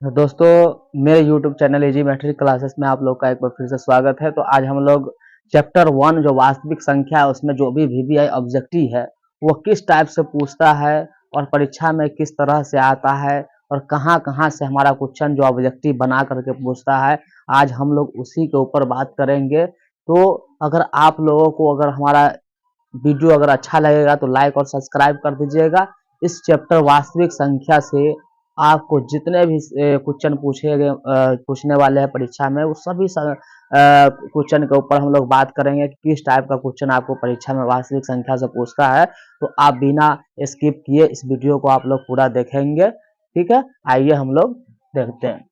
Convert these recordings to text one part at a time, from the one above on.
दोस्तों, मेरे YouTube channel एजी matric classes में आप लोग का एक बार फिर से स्वागत है। तो आज हम लोग चैप्टर 1 जो वास्तविक संख्या है उसमें जो भी वीवीआई ऑब्जेक्टिव है वो किस टाइप से पूछता है और परीक्षा में किस तरह से आता है और कहाँ-कहाँ से हमारा क्वेश्चन जो ऑब्जेक्टिव बना करके पूछता है, आज हम लोग उसी के ऊपर बात करेंगे। तो अगर आप लोगों को अगर हमारा वीडियो अगर अच्छा लगेगा तो लाइक और सब्सक्राइब कर दीजिएगा। इस चैप्टर वास्तविक संख्या से आपको जितने भी क्वेश्चन पूछने वाले हैं परीक्षा में वो सभी क्वेश्चन के ऊपर हम लोग बात करेंगे कि किस टाइप का क्वेश्चन आपको परीक्षा में वास्तविक संख्या से पूछता है। तो आप बिना स्किप किए इस वीडियो को आप लोग पूरा देखेंगे, ठीक है। आइए हम लोग देखते हैं।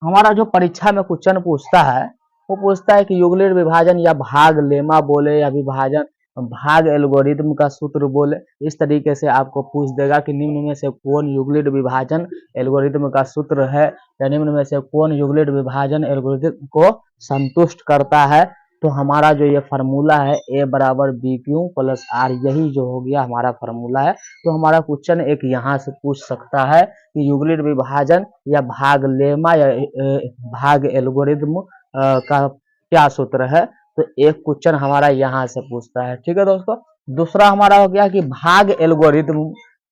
हमारा जो परीक्षा में क्वेश्चन पूछता है वो पूछता है कि युगलित विभाजन या भाग लेमा बोले या विभाजन भाग एल्गोरिथम का सूत्र बोले। इस तरीके से आपको पूछ देगा कि निम्न में से कौन युगलित विभाजन एल्गोरिथम का सूत्र है या निम्न में से कौन युगलित विभाजन एल्गोरिथम को संतुष्ट करता है। तो हमारा जो ये फार्मूला है ए बराबर बी क्यू प्लस आर, यही जो हो गया हमारा फार्मूला है। तो हमारा क्वेश्चन एक यहाँ से पूछ सकता है कि युगलित विभाजन या भाग लेमा या भाग एल्गोरिथम का क्या सूत्र है। तो एक क्वेश्चन हमारा यहाँ से पूछता है, ठीक है दोस्तों। दूसरा हमारा हो गया कि भाग एल्गोरिथम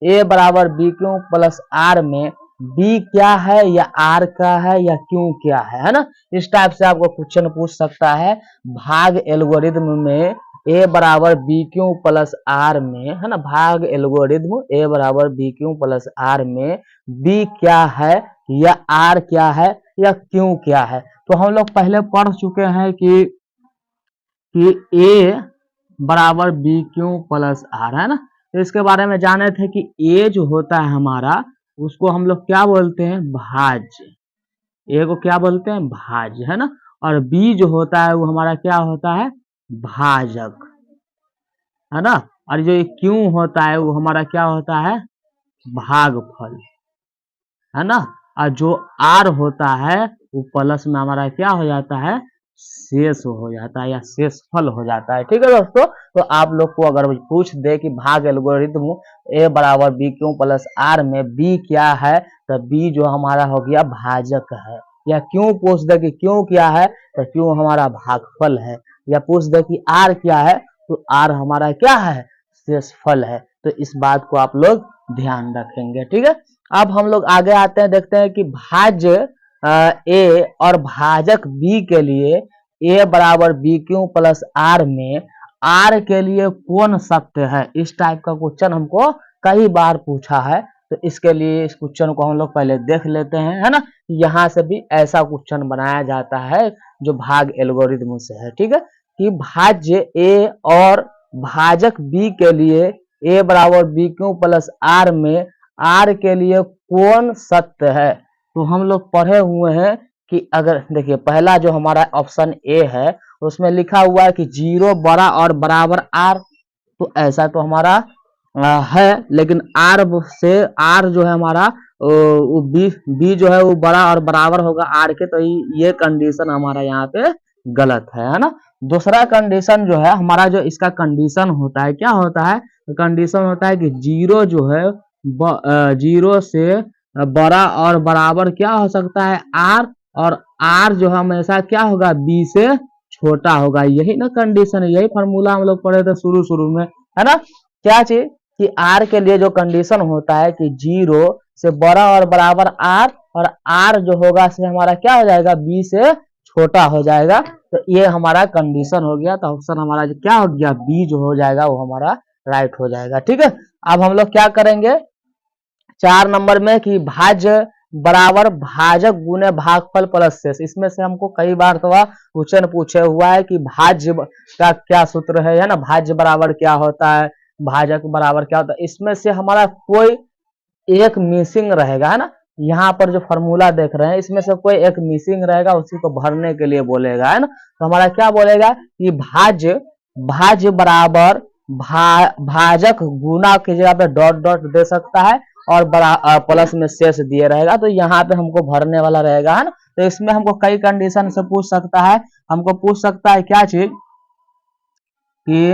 ए बराबर बी क्यू प्लस आर में बी क्या है या आर का है या क्यू क्या है ना। इस टाइप से आपको क्वेश्चन पूछ सकता है। भाग एल्गोरिथम में ए बराबर बी क्यू प्लस आर में, है ना, भाग एल्गोरिथम ए बराबर बी क्यू प्लस आर में बी क्या है या आर क्या है या क्यू क्या है। तो हम लोग पहले पढ़ चुके हैं कि ए बराबर बी क्यू प्लस आर, है ना। तो इसके बारे में जाने थे कि ए जो होता है हमारा उसको हम लोग क्या बोलते हैं, भाज्य। ए को क्या बोलते हैं, भाज्य, है ना। और बी जो होता है वो हमारा क्या होता है, भाजक, है ना। और जो क्यू होता है वो हमारा क्या होता है, भागफल, है ना। और जो आर होता है वो प्लस में हमारा क्या हो जाता है, शेष हो जाता है या शेषफल हो जाता है, ठीक है दोस्तों। तो आप लोग को अगर पूछ दे कि भाग एल्गोरिथम ए बराबर बी क्यू प्लस आर में बी क्या है, तो बी जो हमारा हो गया भाजक है। या क्यों पूछ दे कि क्यों क्या है, तो क्यों हमारा भागफल है। या पूछ दे कि आर क्या है, तो आर हमारा क्या है, शेषफल है। तो इस बात को आप लोग ध्यान रखेंगे, ठीक है। अब हम लोग आगे आते हैं, देखते हैं कि भाज्य ए और भाजक बी के लिए ए बराबर बी क्यू प्लस आर में आर के लिए कौन सत्य है। इस टाइप का क्वेश्चन हमको कई बार पूछा है। तो इसके लिए इस क्वेश्चन को हम लोग पहले देख लेते हैं, है ना। यहाँ से भी ऐसा क्वेश्चन बनाया जाता है जो भाग एल्गोरिथम से है, ठीक है। कि भाज्य ए और भाजक बी के लिए ए बराबर बी क्यू प्लस आर में आर के लिए कौन सत्य है। तो हम लोग पढ़े हुए हैं कि अगर देखिए पहला जो हमारा ऑप्शन ए है उसमें लिखा हुआ है कि 0 बड़ा और बराबर आर। तो ऐसा तो हमारा है, लेकिन आर से आर जो है हमारा वो बी जो है वो बड़ा और बराबर होगा आर के। तो ये कंडीशन हमारा यहाँ पे गलत है ना। दूसरा कंडीशन जो है हमारा, जो इसका कंडीशन होता है, क्या होता है, कंडीशन होता है कि 0 जो है 0 से बड़ा और बराबर क्या हो सकता है, आर। और आर जो हमेशा क्या होगा, बी से छोटा होगा। यही ना कंडीशन है, यही फार्मूला हम लोग पढ़े थे शुरू में, है ना। क्या चीज कि आर के लिए जो कंडीशन होता है कि 0 से बड़ा और बराबर आर, और आर जो होगा से हमारा क्या हो जाएगा, बी से छोटा हो जाएगा। तो ये हमारा कंडीशन हो गया। तो ऑप्शन हमारा क्या हो गया, बी जो हो जाएगा वो हमारा राइट हो जाएगा, ठीक है। अब हम लोग क्या करेंगे 4 नंबर में कि भाज्य बराबर भाजक गुने भागफल प्लस शेष। इसमें से हमको कई बार तो क्वेश्चन पूछे हुआ है कि भाज्य का क्या सूत्र है ना, भाज्य बराबर क्या होता है, भाजक बराबर क्या होता है। इसमें से हमारा कोई एक मिसिंग रहेगा, है ना। यहाँ पर जो फार्मूला देख रहे हैं इसमें से कोई एक मिसिंग रहेगा, उसी को भरने के लिए बोलेगा, है ना। तो हमारा क्या बोलेगा कि भाज्य बराबर भाजक गुना की जगह पे डॉट डॉट दे सकता है और प्लस में शेष दिए रहेगा। तो यहाँ पे हमको भरने वाला रहेगा, है ना। तो इसमें हमको कई कंडीशन से पूछ सकता है। हमको पूछ सकता है क्या चीज कि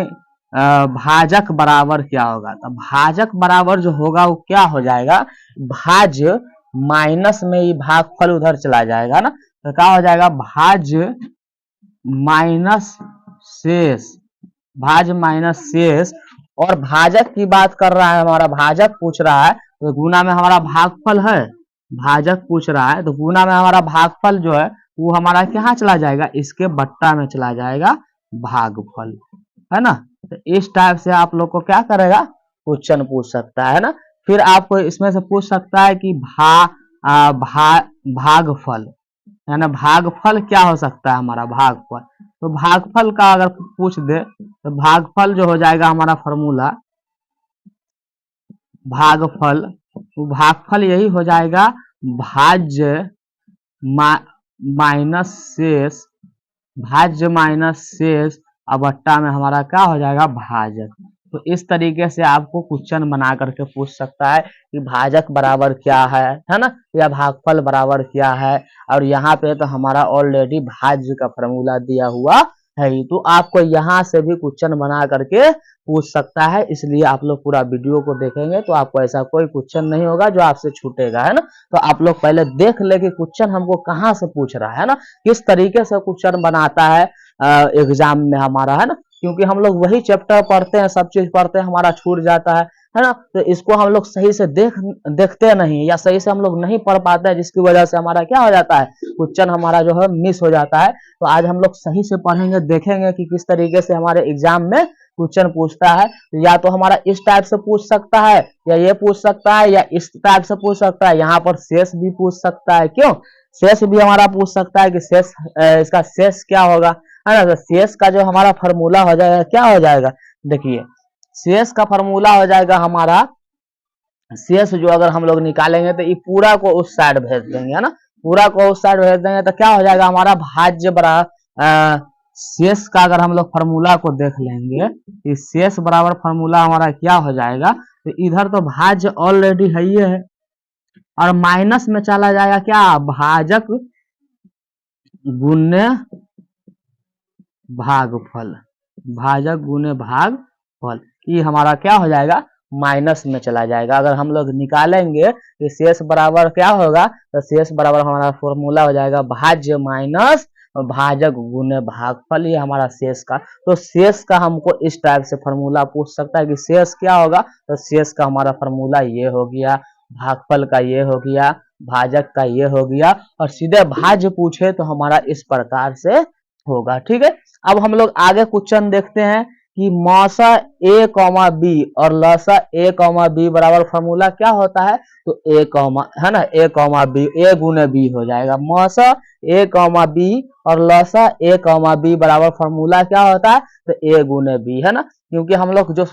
भाजक बराबर क्या होगा। तो भाजक बराबर जो होगा वो क्या हो जाएगा, भाज्य माइनस में ही भागफल उधर चला जाएगा ना, तो क्या हो जाएगा भाज्य माइनस शेष, भाज्य माइनस शेष। और भाजक की बात कर रहा है, हमारा भाजक पूछ रहा है, तो गुना में हमारा भागफल है, भाजक पूछ रहा है तो गुना में हमारा भागफल जो है वो हमारा कहाँ चला जाएगा, इसके बट्टा में चला जाएगा भागफल, है ना। तो इस टाइप से आप लोग को क्या करेगा, क्वेश्चन पूछ सकता है ना। फिर आपको इसमें से पूछ सकता है कि भागफल, है ना, भागफल क्या हो सकता है हमारा भागफल। तो भागफल का अगर पूछ दे तो भागफल जो हो जाएगा हमारा फॉर्मूला भागफल, तो भागफल यही हो जाएगा भाज्य माइनस शेष, भाज्य माइनस शेष अबट्टा में हमारा क्या हो जाएगा भाजक। तो इस तरीके से आपको क्वेश्चन बना करके पूछ सकता है कि भाजक बराबर क्या है ना, या भागफल बराबर क्या है। और यहाँ पे तो हमारा ऑलरेडी भाज्य का फॉर्मूला दिया हुआ है, तो आपको यहाँ से भी क्वेश्चन बना करके पूछ सकता है। इसलिए आप लोग पूरा वीडियो को देखेंगे तो आपको ऐसा कोई क्वेश्चन नहीं होगा जो आपसे छूटेगा, है ना। तो आप लोग पहले देख ले कि क्वेश्चन हमको कहाँ से पूछ रहा है ना, किस तरीके से क्वेश्चन बनाता है एग्जाम में हमारा, है ना। क्योंकि हम लोग वही चैप्टर पढ़ते हैं, सब चीज पढ़ते हैं, हमारा छूट जाता है ना। तो इसको हम लोग सही से देखते नहीं, या सही से हम लोग नहीं पढ़ पाते हैं, जिसकी वजह से हमारा क्या हो जाता है, क्वेश्चन हमारा जो है मिस हो जाता है। तो आज हम लोग सही से पढ़ेंगे, देखेंगे कि किस तरीके से हमारे एग्जाम में क्वेश्चन पूछता है। या तो हमारा इस टाइप से पूछ सकता है, या ये पूछ सकता है, या इस टाइप से पूछ सकता है। यहाँ पर शेष भी पूछ सकता है, क्यों, शेष भी हमारा पूछ सकता है कि शेष इसका शेष क्या होगा, है ना। तो शेष का जो हमारा फॉर्मूला हो जाएगा क्या हो जाएगा, देखिए शेष का फॉर्मूला हो जाएगा हमारा, शेष जो अगर हम लोग निकालेंगे तो ये पूरा को उस साइड भेज देंगे, है ना, पूरा को उस साइड भेज देंगे तो क्या हो जाएगा हमारा भाज्य बराबर शेष का अगर हम लोग फॉर्मूला को देख लेंगे, इस शेष बराबर फॉर्मूला हमारा क्या हो जाएगा, तो इधर तो भाज्य ऑलरेडी है ही है, और माइनस में चला जाएगा क्या, भाजक गुने भागफल, भाजक गुने भागफल, ये हमारा क्या हो जाएगा माइनस में चला जाएगा। अगर हम लोग निकालेंगे कि शेष बराबर क्या होगा, तो शेष बराबर हमारा फॉर्मूला हो जाएगा भाज्य माइनस भाजक गुने भागफल, ये हमारा शेष का। तो शेष का हमको इस टाइप से फॉर्मूला पूछ सकता है कि शेष क्या होगा, तो शेष का हमारा फॉर्मूला ये हो गया, भागफल का ये हो गया, भाजक का ये हो गया, और सीधे भाज्य पूछे तो हमारा इस प्रकार से होगा, ठीक है। अब हम लोग आगे क्वेश्चन देखते हैं कि मौसा ए कॉमा बी और लसा ए कॉमा बी बराबर फॉर्मूला क्या होता है, तो ए कॉमा, है ना, ए कॉमा बी, ए गुने बी हो जाएगा। मौसा ए कॉमा बी और लसा ए कॉमा बी बराबर फॉर्मूला क्या होता है, तो ए गुने बी, है ना। क्योंकि हम लोग जो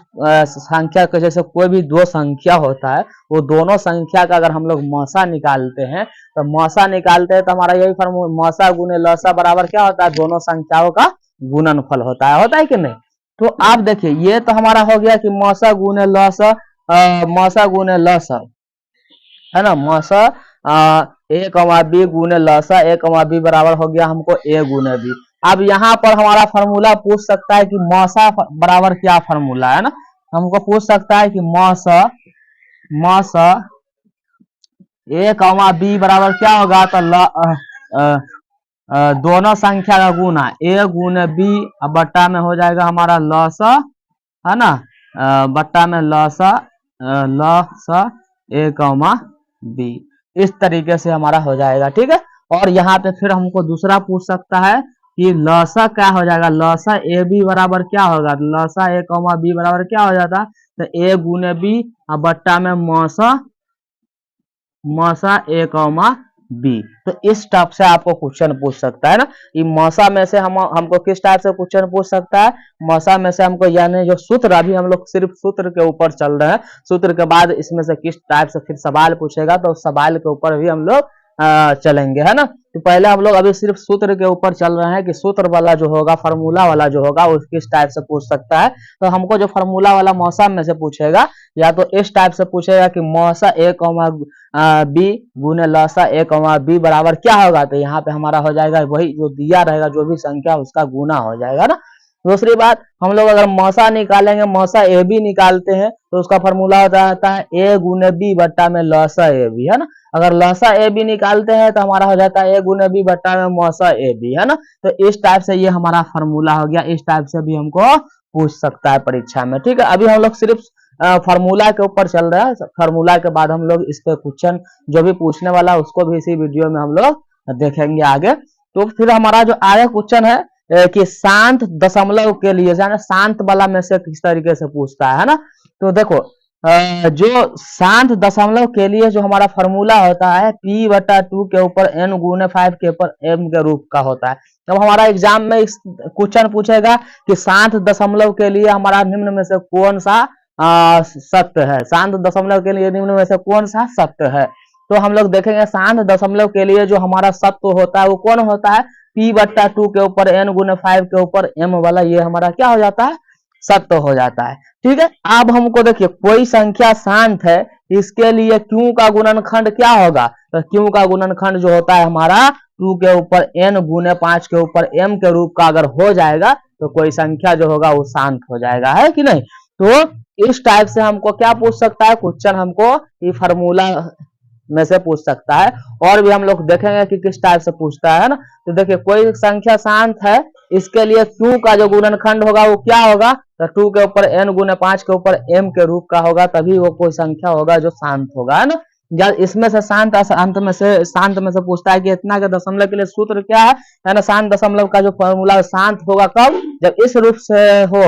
संख्या के जैसे कोई भी दो संख्या होता है, वो दोनों संख्या का अगर हम लोग मौसा निकालते हैं, तो मौसा निकालते हैं तो हमारा यही फॉर्मूला मौसा गुने लसा बराबर क्या होता है, दोनों संख्याओं का गुणनफल होता है कि नहीं। तो आप देखिए ये तो हमारा हो गया कि मौसा गुने लसा, मौसा गुने लसा, है ना, मौसा ए कमा बी गुने लसा ए कमा बी बराबर हो गया हमको ए गुने बी। अब यहाँ पर हमारा फॉर्मूला पूछ सकता है कि मौसा बराबर क्या फॉर्मूला है ना, हमको पूछ सकता है कि मौसा मौसा ए कमा बी बराबर क्या होगा, तो दोनों संख्या का गुना ए गुने बी, बट्टा में हो जाएगा हमारा लसा, है ना, बट्टा में लसा लसा ए कमा बी, इस तरीके से हमारा हो जाएगा, ठीक है। और यहाँ पे फिर हमको दूसरा पूछ सकता है कि लसा क्या हो जाएगा, लसा ए बी बराबर क्या होगा, लसा ए कमा बी बराबर क्या हो जाता, तो ए गुने बी, बट्टा में मौसा मौसा ए कमा बी। तो इस टाइप से आपको क्वेश्चन पूछ सकता है ना। ये मौसा में से हमको किस टाइप से क्वेश्चन पूछ सकता है, मौसा में से हमको, यानी जो सूत्र, अभी हम लोग सिर्फ सूत्र के ऊपर चल रहे हैं, सूत्र के बाद इसमें से किस टाइप से फिर सवाल पूछेगा, तो सवाल के ऊपर भी हम लोग चलेंगे, है ना। तो पहले हम लोग अभी सिर्फ सूत्र के ऊपर चल रहे हैं कि सूत्र वाला जो होगा, फार्मूला वाला जो होगा, वो किस टाइप से पूछ सकता है। तो हमको जो फार्मूला वाला मौसा में से पूछेगा, या तो इस टाइप से पूछेगा कि मौसा ए कॉमा बी गुने लसा ए कॉमा बी बराबर क्या होगा, तो यहाँ पे हमारा हो जाएगा वही जो दिया रहेगा, जो भी संख्या उसका गुना हो जाएगा ना। दूसरी बात, हम लोग अगर मौसा निकालेंगे, मौसा ए बी निकालते हैं, तो उसका फॉर्मूला हो जाता है ए गुने बी बट्टा में लसा ए बी, है ना। अगर लसा ए बी निकालते हैं तो हमारा हो जाता है ए गुने बी बट्टा में मौसा ए बी, है ना। तो इस टाइप से ये हमारा फॉर्मूला हो गया, इस टाइप से भी हमको पूछ सकता है परीक्षा में, ठीक है। अभी हम लोग सिर्फ फार्मूला के ऊपर चल रहा है, फार्मूला के बाद हम लोग इस पे क्वेश्चन जो भी पूछने वाला है उसको भी इसी वीडियो में हम लोग देखेंगे आगे। तो फिर हमारा जो आगे क्वेश्चन है कि शांत दशमलव के लिए शांत वाला में से किस तरीके से पूछता है ना। तो देखो जो शांत दशमलव के लिए जो हमारा फॉर्मूला होता है p/2 के ऊपर n गुने 5 के ऊपर m के रूप का होता है। जब हमारा एग्जाम में इस क्वेश्चन पूछेगा कि शांत दशमलव के लिए हमारा निम्न में से कौन सा सत्य है, शांत दशमलव के लिए निम्न में से कौन सा सत्य है, तो हम लोग देखेंगे शांत दशमलव के लिए जो हमारा सत्य होता है वो कौन होता है, p/2 के ऊपर n गुने 5 के ऊपर m वाला, ये हमारा क्या हो जाता है, सत्य हो जाता है, ठीक है। अब हमको देखिए कोई संख्या शांत है, इसके लिए q का गुणनखंड क्या होगा, तो q का गुणनखंड जो होता है हमारा 2 के ऊपर n गुने 5 के ऊपर m के रूप का अगर हो जाएगा तो कोई संख्या जो होगा वो शांत हो जाएगा, है कि नहीं। तो इस टाइप से हमको क्या पूछ सकता है क्वेश्चन, हमको ये फार्मूला में से पूछ सकता है। और भी हम लोग देखेंगे कि किस टाइप से पूछता है ना। तो देखिए कोई संख्या शांत है, इसके लिए q का जो गुणनखंड होगा वो क्या होगा, तो 2 के ऊपर n गुने 5 के ऊपर m के रूप का होगा, तभी वो कोई संख्या होगा जो शांत होगा, है ना। या इसमें से शांत में से पूछता है कि इतना के दशमलव के लिए सूत्र क्या है ना। शांत दशमलव का जो फॉर्मूला शांत होगा कब, जब इस रूप से हो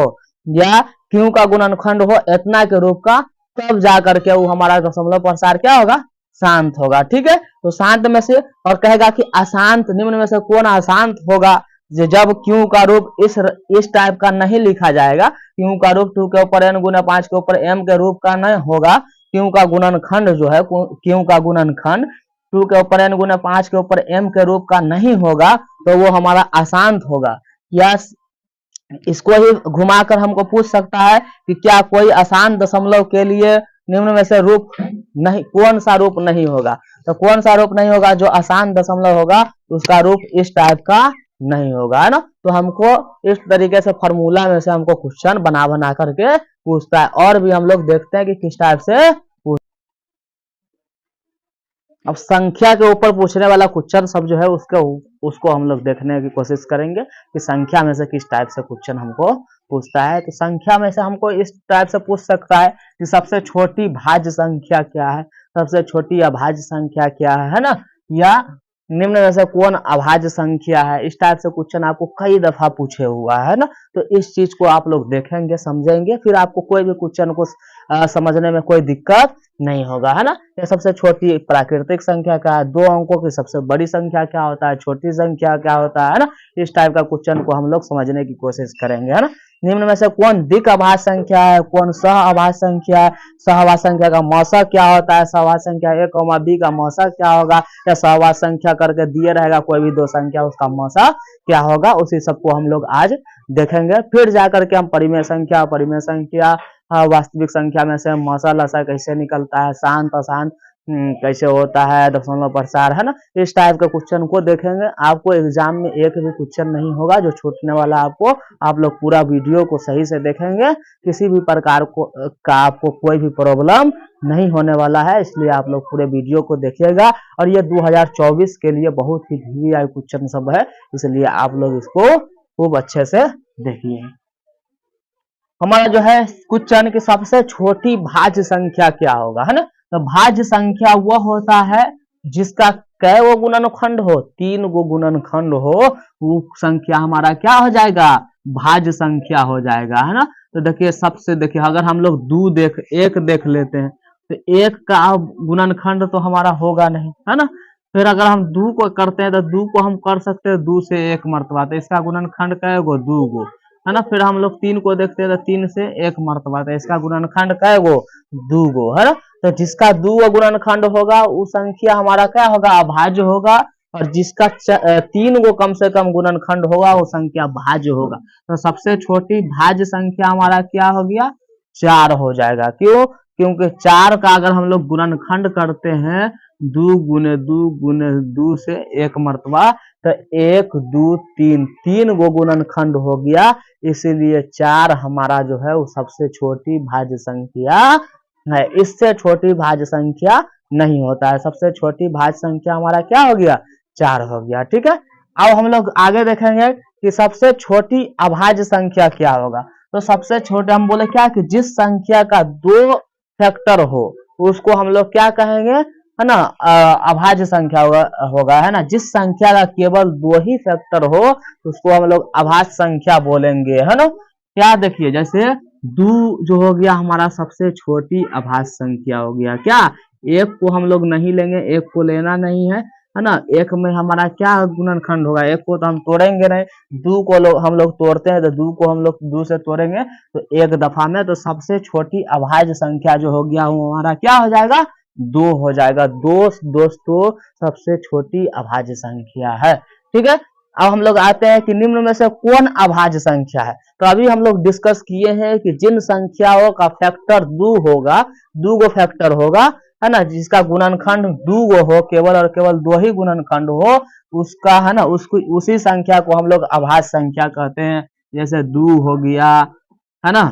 या q का गुणनखंड हो इतना के रूप का, तब जा करके वो हमारा दशमलव प्रसार क्या होगा, शांत होगा, ठीक है। तो शांत में से, और कहेगा कि अशांत निम्न में से कौन अशांत होगा, जब q का रूप इस टाइप का नहीं लिखा जाएगा, q का रूप 2 के ऊपर n गुना 5 के ऊपर m के रूप का नहीं होगा, q का गुणनखंड जो है, q का गुणनखंड 2 के ऊपर n गुना 5 के ऊपर m के रूप का नहीं होगा, तो वो हमारा अशांत होगा। या इसको ही घुमाकर हमको पूछ सकता है कि क्या कोई अशांत दशमलव के लिए निम्न में से रूप नहीं, कौन सा रूप नहीं होगा, तो कौन सा रूप नहीं होगा, जो अशांत दशमलव होगा उसका रूप इस टाइप का नहीं होगा, है ना। तो हमको इस तरीके से फॉर्मूला में से हमको क्वेश्चन बना बना करके पूछता है। और भी हम लोग देखते हैं कि किस टाइप से अब संख्या के ऊपर पूछने वाला क्वेश्चन सब जो है उसको हम लोग देखने की कोशिश करेंगे कि संख्या में से किस टाइप से क्वेश्चन हमको पूछता है। तो संख्या में से हमको इस टाइप से पूछ सकता है कि सबसे छोटी भाज्य संख्या क्या है, सबसे छोटी अभाज्य संख्या क्या है ना, या निम्न में से कौन अभाज्य संख्या है। इस टाइप से क्वेश्चन आपको कई दफा पूछे हुआ है ना। तो इस चीज को आप लोग देखेंगे, समझेंगे, फिर आपको कोई भी क्वेश्चन को समझने में कोई दिक्कत नहीं होगा, है ना। ये सबसे छोटी प्राकृतिक संख्या क्या है, 2 अंकों की सबसे बड़ी संख्या क्या होता है, छोटी संख्या क्या होता है ना। इस टाइप का क्वेश्चन को हम लोग समझने की कोशिश करेंगे, है ना। निम्न में से कौन दिक् अभाज्य संख्या है, कौन सह अभाज्य संख्या है, सहअभाज्य संख्या का मौसा क्या होता है, सहअभाज्य संख्या a, b का मौसा क्या होगा, या सहअभाज्य संख्या करके दिए रहेगा कोई भी 2 संख्या उसका मौसा क्या होगा, उसी सबको हम लोग आज देखेंगे। फिर जाकर के हम परिमेय संख्या, वास्तविक संख्या में से मौसा लसा कैसे निकलता है, शांत अशांत कैसे होता है, दशमलव प्रसार, है ना। इस टाइप के क्वेश्चन को देखेंगे। आपको एग्जाम में एक भी क्वेश्चन नहीं होगा जो छूटने वाला आपको, आप लोग पूरा वीडियो को सही से देखेंगे, किसी भी प्रकार का आपको कोई भी प्रॉब्लम नहीं होने वाला है, इसलिए आप लोग पूरे वीडियो को देखिएगा। और ये 2024 के लिए बहुत ही VVI क्वेश्चन सब है, इसलिए आप लोग इसको खूब अच्छे से देखिए। हमारा जो है क्वेश्चन की सबसे छोटी भाज्य संख्या क्या होगा, है ना। तो भाज्य संख्या वह होता है जिसका कै वो गुणनखंड हो, 3 गो गुणनखंड हो, वो संख्या हमारा क्या हो जाएगा, भाज्य संख्या हो जाएगा, है ना। तो देखिए सबसे देखिए अगर हम लोग एक देख लेते हैं तो 1 का गुणनखंड तो हमारा होगा नहीं, है ना। फिर अगर हम 2 को करते हैं तो 2 को हम कर सकते हैं 2 से 1 मर्तबा, तो इसका गुणनखंड कै गो, 2 गो, है ना। फिर हम लोग 3 को देखते हैं तो 3 से 1 मर्तबा, तो इसका गुणनखंड कै गो, 2 गो, है ना। तो जिसका 2 गो गुणनखंड होगा वो संख्या हमारा क्या होगा, अभाज्य होगा, और जिसका 3 गो कम से कम गुणनखंड होगा वो संख्या भाज्य होगा। तो सबसे छोटी भाज्य संख्या हमारा क्या हो गया, 4 हो जाएगा। क्यों, क्योंकि 4 का अगर हम लोग गुणनखंड करते हैं 2 गुने 2 गुने 2 से 1 मर्तबा, तो 1 2 3, 3 गो गुणनखंड हो गया, इसीलिए 4 हमारा जो है वो सबसे छोटी भाज्य संख्या है, इससे छोटी भाज्य संख्या नहीं होता है। सबसे छोटी भाज्य संख्या हमारा क्या हो गया, 4 हो गया। ठीक है, अब हम लोग आगे देखेंगे कि सबसे छोटी अभाज्य संख्या क्या होगा। तो सबसे छोटे हम बोले क्या कि जिस संख्या का 2 फैक्टर हो उसको हम लोग क्या कहेंगे, है ना, अभाज्य संख्या होगा, है ना। जिस संख्या का केवल 2 ही फैक्टर हो उसको हम लोग अभाज्य संख्या बोलेंगे, है ना। क्या देखिए, जैसे 2 जो हो गया हमारा सबसे छोटी अभाज्य संख्या हो गया। क्या, एक को हम लोग नहीं लेंगे, एक को लेना नहीं है ना। एक में हमारा क्या गुणनखंड होगा, एक को तो हम तोड़ेंगे नहीं, 2 को हम लोग तोड़ते हैं तो 2 को हम लोग 2 से तोड़ेंगे तो एक दफा में। तो सबसे छोटी अभाज्य संख्या जो हो गया वो हमारा क्या हो जाएगा, 2 हो जाएगा। दोस्तों सबसे छोटी अभाज्य संख्या है। ठीक है, अब हम लोग आते हैं कि निम्न में से कौन अभाज्य संख्या है। तो अभी हम लोग डिस्कस किए हैं कि जिन संख्याओं का फैक्टर 2 होगा, 2 गो फैक्टर होगा, है ना, जिसका गुणनखंड 2 गो हो, केवल और केवल 2 ही गुणनखंड हो, उसका, है ना, उसको उसी संख्या को हम लोग अभाज्य संख्या कहते हैं। जैसे 2 हो गया, है ना,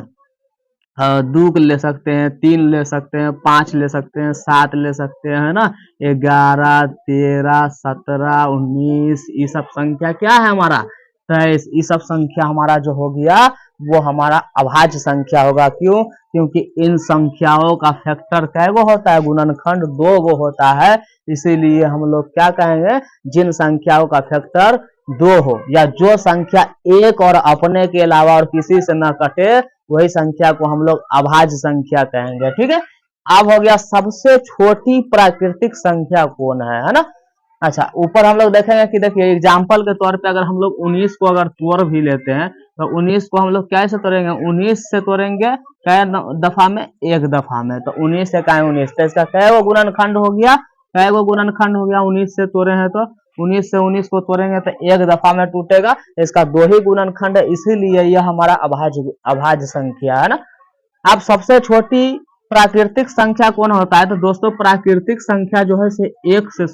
2 ले सकते हैं, 3 ले सकते हैं, 5 ले सकते हैं, 7 ले सकते हैं, है ना, 11, 13, 17, 19, ये सब संख्या क्या है हमारा, 23, ये सब संख्या हमारा जो हो गया वो हमारा अभाज्य संख्या होगा। क्यों, क्योंकि इन संख्याओं का फैक्टर कैगो होता है, गुणनखंड 2 गो होता है। इसीलिए हम लोग क्या कहेंगे, जिन संख्याओं का फैक्टर 2 हो या जो संख्या एक और अपने के अलावा और किसी से न कटे, वही संख्या को हम लोग अभाज्य संख्या कहेंगे। ठीक है, अब हो गया सबसे छोटी प्राकृतिक संख्या कौन है ना। अच्छा, ऊपर हम लोग देखेंगे कि देखिए एग्जाम्पल के तौर पे अगर हम लोग 19 को अगर तोड़ भी लेते हैं तो 19 को हम लोग कैसे तोड़ेंगे, 19 से तोड़ेंगे कै दफा में, एक दफा में। तो 19 से काय 19, तो इसका कै गो गुणनखंड हो गया, कै गो गुणनखंड हो गया, 19 से तोड़े हैं तो 19 से 19 को तोड़ेंगे तो एक दफा में टूटेगा, इसका 2 ही गुणनखंड है, इसीलिए यह हमारा अभाज्य संख्या है ना। अब सबसे छोटी प्राकृतिक संख्या कौन होता है, तो दोस्तों प्राकृतिक संख्या जो है से 1 से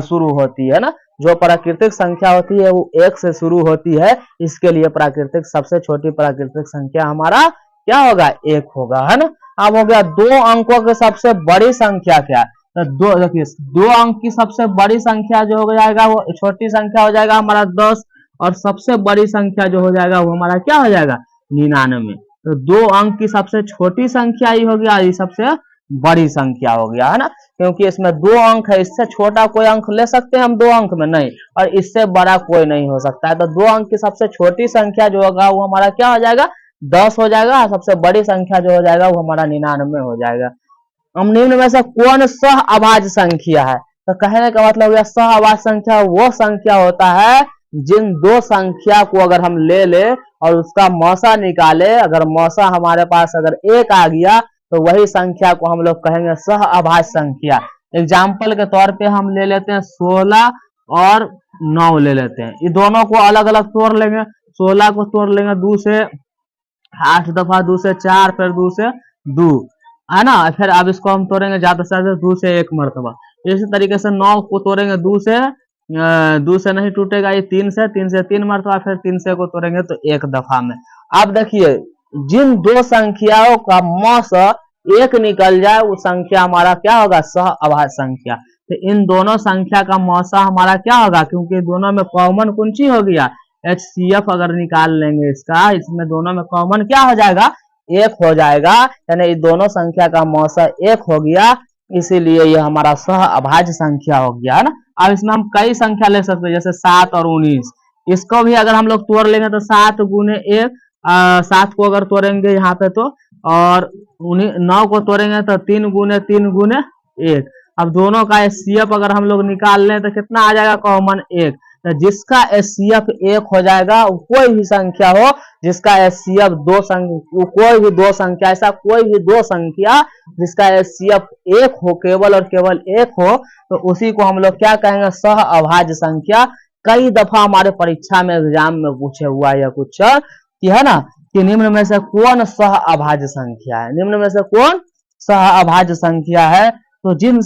शुरू होती है ना। जो प्राकृतिक संख्या होती है वो 1 से शुरू होती है, इसके लिए प्राकृतिक सबसे छोटी प्राकृतिक संख्या हमारा क्या होगा, 1 होगा, है ना। अब हो गया 2 अंकों की सबसे बड़ी संख्या क्या है, तो देखिए 2 अंक की सबसे बड़ी संख्या जो हो जाएगा वो छोटी संख्या हो जाएगा हमारा 10, और सबसे बड़ी संख्या जो हो जाएगा वो हमारा क्या हो जाएगा, 99। तो 2 अंक की सबसे छोटी संख्या ही हो गया, ये सबसे बड़ी संख्या हो गया, है ना। क्योंकि इसमें 2 अंक है, इससे छोटा कोई अंक ले सकते हैं हम 2 अंक में, नहीं, और इससे बड़ा कोई नहीं हो सकता है। तो 2 अंक की सबसे छोटी संख्या जो होगा वो हमारा क्या हो जाएगा, 10 हो जाएगा, और सबसे बड़ी संख्या जो हो जाएगा वो हमारा 99 हो जाएगा। हम निम्न में से कौन सह अभाज्य संख्या है, तो कहने का मतलब यह सह अभाज्य संख्या वो संख्या होता है जिन 2 संख्या को अगर हम ले ले और उसका मौसा निकाले, अगर मौसा हमारे पास अगर 1 आ गया तो वही संख्या को हम लोग कहेंगे सह अभाज्य संख्या। एग्जाम्पल के तौर पे हम ले लेते हैं 16 और 9 ले लेते हैं, ये दोनों को अलग अलग तोड़ लेंगे। 16 को तोड़ लेंगे 2 से 8 दफा, 2 से 4, फिर 2 से 2, है ना। फिर अब इसको हम तोड़ेंगे ज्यादा से ज्यादा 2 से 1 मरतबा। इसी तरीके से 9 को तोड़ेंगे 2 से नहीं टूटेगा, ये 3 से 3 मरतबा, फिर 3 से को तोड़ेंगे तो 1 दफा में। अब देखिए जिन 2 संख्याओं का मौस 1 निकल जाए वो संख्या हमारा क्या होगा, सह अभाज्य संख्या। तो इन दोनों संख्या का मौसा हमारा क्या होगा, क्योंकि दोनों में कॉमन कुंची हो गया, HCF अगर निकाल लेंगे इसका, इसमें दोनों में कॉमन क्या हो जाएगा, 1 हो जाएगा, यानी दोनों संख्या का मौसा 1 हो गया, इसीलिए ये हमारा सह अभाज्य संख्या हो गया, है ना। अब इसमें हम कई संख्या ले सकते हैं, जैसे 7 और 19, इसको भी अगर हम लोग तोड़ लेंगे तो 7 गुने 1, 7 को अगर तोड़ेंगे यहाँ पे तो, और 9 को तोड़ेंगे तो 3 गुने 3 गुने 1। अब दोनों का HCF अगर हम लोग निकाल लें तो कितना आ जाएगा, कॉमन 1। तो जिसका HCF 1 हो जाएगा, कोई भी संख्या हो जिसका HCF कोई भी 2 संख्या, ऐसा कोई भी 2 संख्या जिसका HCF 1 हो, केवल और केवल 1 हो, तो उसी को हम लोग क्या कहेंगे, सह अभाज्य संख्या। कई दफा हमारे परीक्षा में एग्जाम में पूछे हुआ है कुछ कि, है ना, कि निम्न में से कौन सह अभाज्य संख्या है, निम्न में से कौन सह अभाज्य संख्या है। तो जिन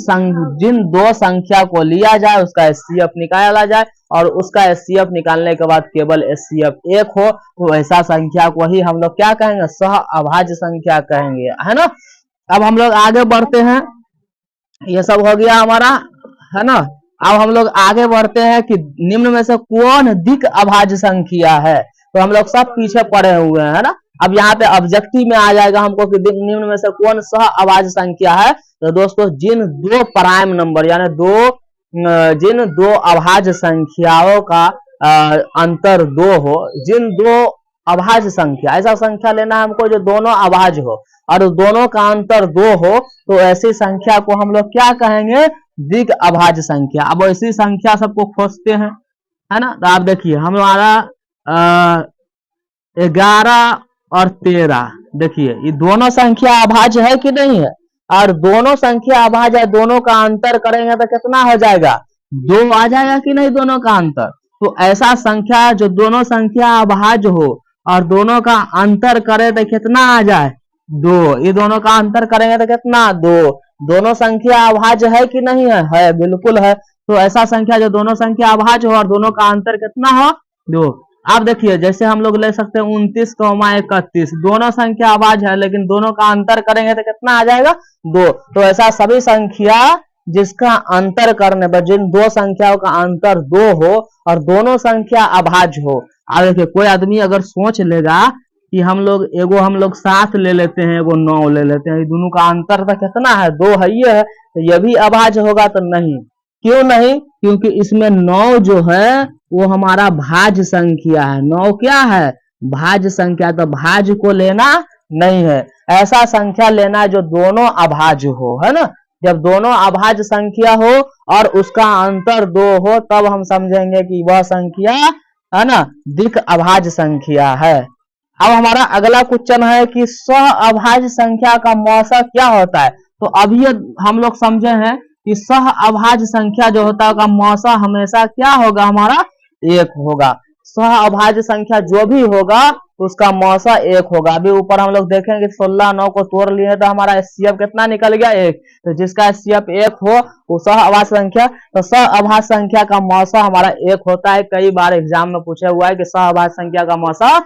2 संख्या को लिया जाए उसका HCF निकाला जाए, और उसका HCF निकालने के बाद केवल HCF 1 हो, तो ऐसा संख्या को ही हम लोग क्या कहेंगे, सह अभाज्य संख्या कहेंगे, है ना। अब हम लोग आगे बढ़ते हैं, ये सब हो गया हमारा, है ना। अब हम लोग आगे बढ़ते हैं कि निम्न में से कौन दिक अभाज्य संख्या है। तो हम लोग सब पीछे पड़े हुए हैं, है ना। अब यहाँ पे ऑब्जेक्टिव में आ जाएगा हमको कि निम्न में से कौन सह अभाज्य संख्या है। तो दोस्तों जिन दो प्राइम नंबर यानी जिन दो अभाज्य संख्याओं का अंतर 2 हो, जिन दो अभाज्य संख्या, ऐसा संख्या लेना है हमको जो दोनों अभाज्य हो और दोनों का अंतर 2 हो, तो ऐसी संख्या को हम लोग क्या कहेंगे, दिक अभाज्य संख्या। अब ऐसी संख्या सबको खोजते हैं, है ना। तो आप देखिए हमारा 11 और 13, देखिए ये दोनों संख्या अभाज्य है कि नहीं है, और दोनों संख्या अभाज्य है, दोनों का अंतर करेंगे तो कितना हो जाएगा, 2 आ जाएगा कि नहीं दोनों का अंतर। तो ऐसा संख्या जो दोनों संख्या अभाज्य हो और दोनों का अंतर करे तो कितना आ जाए, 2। ये दोनों का अंतर करेंगे तो कितना, 2। दोनों संख्या अभाज्य है कि नहीं है बिल्कुल है। तो ऐसा संख्या जो दोनों संख्या अभाज्य हो और दोनों का अंतर कितना हो, 2। आप देखिए जैसे हम लोग ले सकते हैं 29,31, दोनों संख्या अभाज्य है लेकिन दोनों का अंतर करेंगे तो कितना आ जाएगा, 2। तो ऐसा सभी संख्या जिसका अंतर करने पर, जिन दो संख्याओं का अंतर 2 हो और दोनों संख्या अभाज्य हो। अब देखिए कोई आदमी अगर सोच लेगा कि हम लोग 7 ले लेते हैं, एगो 9 ले लेते हैं, दोनों का अंतर तो कितना है, 2 है, ये है, तो ये भी अभाज्य होगा, तो नहीं। क्यों नहीं, क्योंकि इसमें 9 जो है वो हमारा भाज्य संख्या है। 9 क्या है, भाज्य संख्या, तो भाज्य को लेना नहीं है। ऐसा संख्या लेना है जो दोनों अभाज्य हो, है ना। जब दोनों अभाज्य संख्या हो और उसका अंतर 2 हो, तब हम समझेंगे कि वह संख्या, है ना, दिक अभाज्य संख्या है। अब हमारा अगला क्वेश्चन है कि सह अभाज्य संख्या का मौसा क्या होता है। तो अभी हम लोग समझे हैं कि सह अभाज्य संख्या जो होता है का मौसा हमेशा क्या होगा, हमारा 1 होगा। सह अभाज्य संख्या जो भी होगा उसका मौसा 1 होगा। अभी ऊपर हम लोग देखेंगे 16 9 को तोड़ लिए तो हमारा एचसीएफ कितना निकल गया, 1। तो जिसका एचसीएफ 1 हो वो सह अभाज्य संख्या। तो सह अभाज्य संख्या का मौसा हमारा 1 होता है। कई बार एग्जाम में पूछा हुआ है कि सह अभाज्य संख्या का मौसा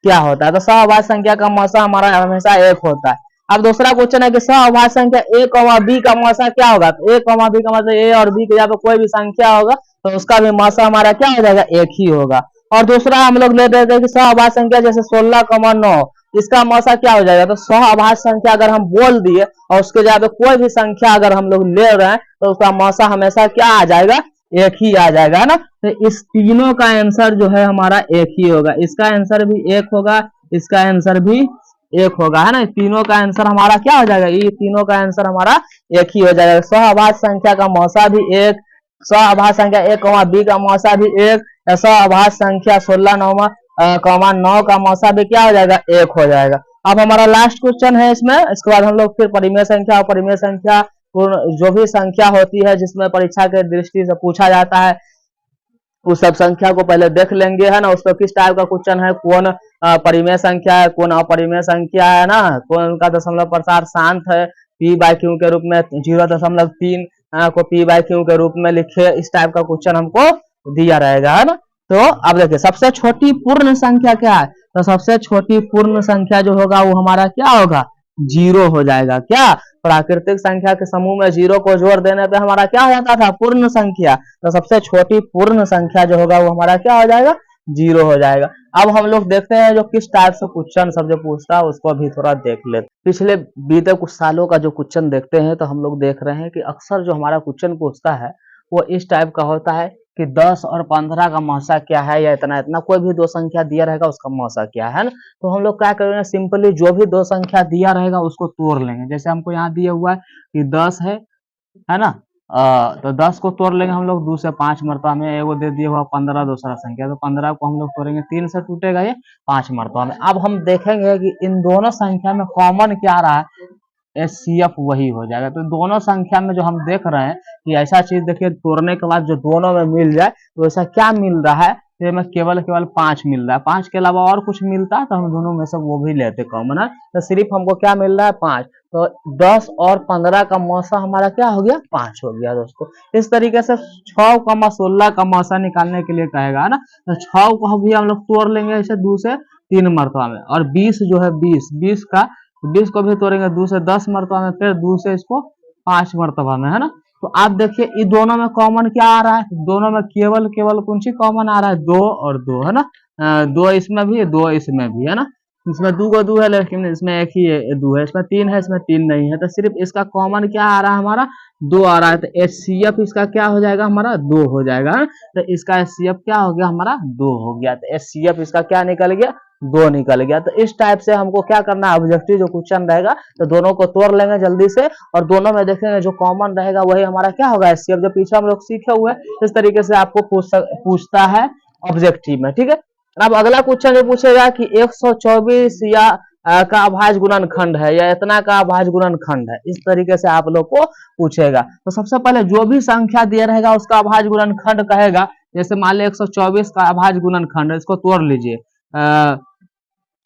क्या होता है। तो सह अभाज्य संख्या का मौसा हमारा हमेशा 1 होता है। अब दूसरा क्वेश्चन है कि सह अभाज्य संख्या a, b का मौसा क्या होगा। तो a, b का मतलब a और b के यहाँ पे कोई भी संख्या होगा तो उसका भी मौसा हमारा क्या हो जाएगा, 1 ही होगा। और दूसरा हम लोग ले लेते हैं कि सह अभाज्य संख्या जैसे 16, 9, इसका मौसा क्या हो जाएगा। तो सह अभाज्य संख्या अगर हम बोल दिए और उसके जगह पे कोई भी संख्या अगर हम लोग ले रहे हैं तो उसका मौसा हमेशा क्या आ जाएगा, 1 ही आ जाएगा, है ना। तो इस तीनों का आंसर जो है हमारा 1 ही होगा। इसका आंसर भी 1 होगा, इसका आंसर भी 1 होगा, है ना। तीनों का आंसर हमारा क्या हो जाएगा, ये तीनों का आंसर हमारा 1 ही हो जाएगा। सह अभाज्य संख्या का मौसा भी 1, सह अभाज्य संख्या a, b का मौसा भी 1, सह अभाज्य संख्या 16, 9 का मौसा भी क्या हो जाएगा, 1 हो जाएगा। अब हमारा लास्ट क्वेश्चन है इसमें, इसके बाद हम लोग फिर परिमेय संख्या और परिमेय संख्या जो भी संख्या होती है जिसमें परीक्षा के दृष्टि से पूछा जाता है उस सब संख्या को पहले देख लेंगे, है ना। उसको किस टाइप का क्वेश्चन है, कौन परिमेय संख्या है, कौन अपरिमेय संख्या है ना, कौन का दशमलव प्रसार शांत है, p/q के रूप में 0.3 को p/q के रूप में लिखे, इस टाइप का क्वेश्चन हमको दिया रहेगा, है ना। तो अब देखिए सबसे छोटी पूर्ण संख्या क्या है। तो सबसे छोटी पूर्ण संख्या जो होगा वो हमारा क्या होगा, 0 हो जाएगा। क्या, प्राकृतिक संख्या के समूह में 0 को जोड़ देने पे हमारा क्या हो जाता था, पूर्ण संख्या। तो सबसे छोटी पूर्ण संख्या जो होगा वो हमारा क्या हो जाएगा, 0 हो जाएगा। अब हम लोग देखते हैं जो किस टाइप से क्वेश्चन सब जो पूछता है उसको भी थोड़ा देख लेते। पिछले बीते कुछ सालों का जो क्वेश्चन देखते हैं तो हम लोग देख रहे हैं कि अक्सर जो हमारा क्वेश्चन पूछता है वो इस टाइप का होता है कि 10 और 15 का मौसा क्या है, या इतना इतना कोई भी दो संख्या दिया रहेगा उसका मौसा क्या है ना। तो हम लोग क्या करेंगे, सिंपली जो भी दो संख्या दिया रहेगा उसको तोड़ लेंगे। जैसे हमको यहाँ दिया हुआ है कि 10 है ना, तो 10 को तोड़ लेंगे हम लोग 2 से 5 मरतबा में। एगो दे दिया हुआ 15 दूसरा संख्या, तो 15 को हम लोग तोड़ेंगे 3 से टूटेगा ये 5 मरतबा में। अब हम देखेंगे कि इन दोनों संख्या में कॉमन क्या रहा है, एचसीएफ वही हो जाएगा। तो दोनों संख्या में जो हम देख रहे हैं कि ऐसा चीज देखिए तोड़ने के बाद जो दोनों में मिल जाए तो ऐसा क्या मिल रहा है, तो में केवल 5 मिल रहा है। 5 के अलावा और कुछ मिलता है तो हम दोनों में से वो भी लेते कॉमन है। तो सिर्फ हमको क्या मिल रहा है, 5। तो 10 और 15 का मौसा हमारा क्या हो गया, 5 हो गया दोस्तों। इस तरीके से 6, 16 का मौसा निकालने के लिए कहेगा ना, तो 6 को भी हम लोग तोड़ लेंगे ऐसे 2 से 3 मरतबा में। और 20 जो है 20 का 20 को भी तोड़ेंगे 2 से 10 मरतबा में, फिर 2 से इसको 5 मरतबा में, है ना। तो आप देखिए ये दोनों में कॉमन क्या आ रहा है, दोनों में केवल केवल कौन सी कॉमन आ रहा है, 2 और 2, है ना। 2 इसमें भी 2 इसमें भी, है ना। इसमें 2 को 2 है लेकिन इसमें एक ही 2 है, इसमें 3 है इसमें 3 नहीं है, तो सिर्फ इसका कॉमन क्या आ रहा है हमारा 2 आ रहा है। तो HCF इसका क्या हो जाएगा हमारा 2 हो जाएगा, है? तो इसका HCF क्या हो गया हमारा 2 हो गया। तो HCF इसका क्या निकल गया 2 निकल गया। तो इस टाइप से हमको क्या करना है, ऑब्जेक्टिव जो क्वेश्चन रहेगा तो दोनों को तोड़ लेंगे जल्दी से, और दोनों में देखेंगे जो कॉमन रहेगा वही हमारा क्या होगा HCF, जो पीछे हम लोग सीखे हुए इस तरीके से आपको पूछता है ऑब्जेक्टिव में, ठीक है। अब अगला क्वेश्चन जो पूछेगा कि 124 या का अभाज्य गुणनखंड है या इतना का अभाज्य गुणनखंड है, इस तरीके से आप लोग को पूछेगा। तो सबसे पहले जो भी संख्या दिया रहेगा उसका अभाज्य गुणनखंड कहेगा। जैसे मान लो 124 का अभाज्य गुणनखंड, इसको तोड़ लीजिए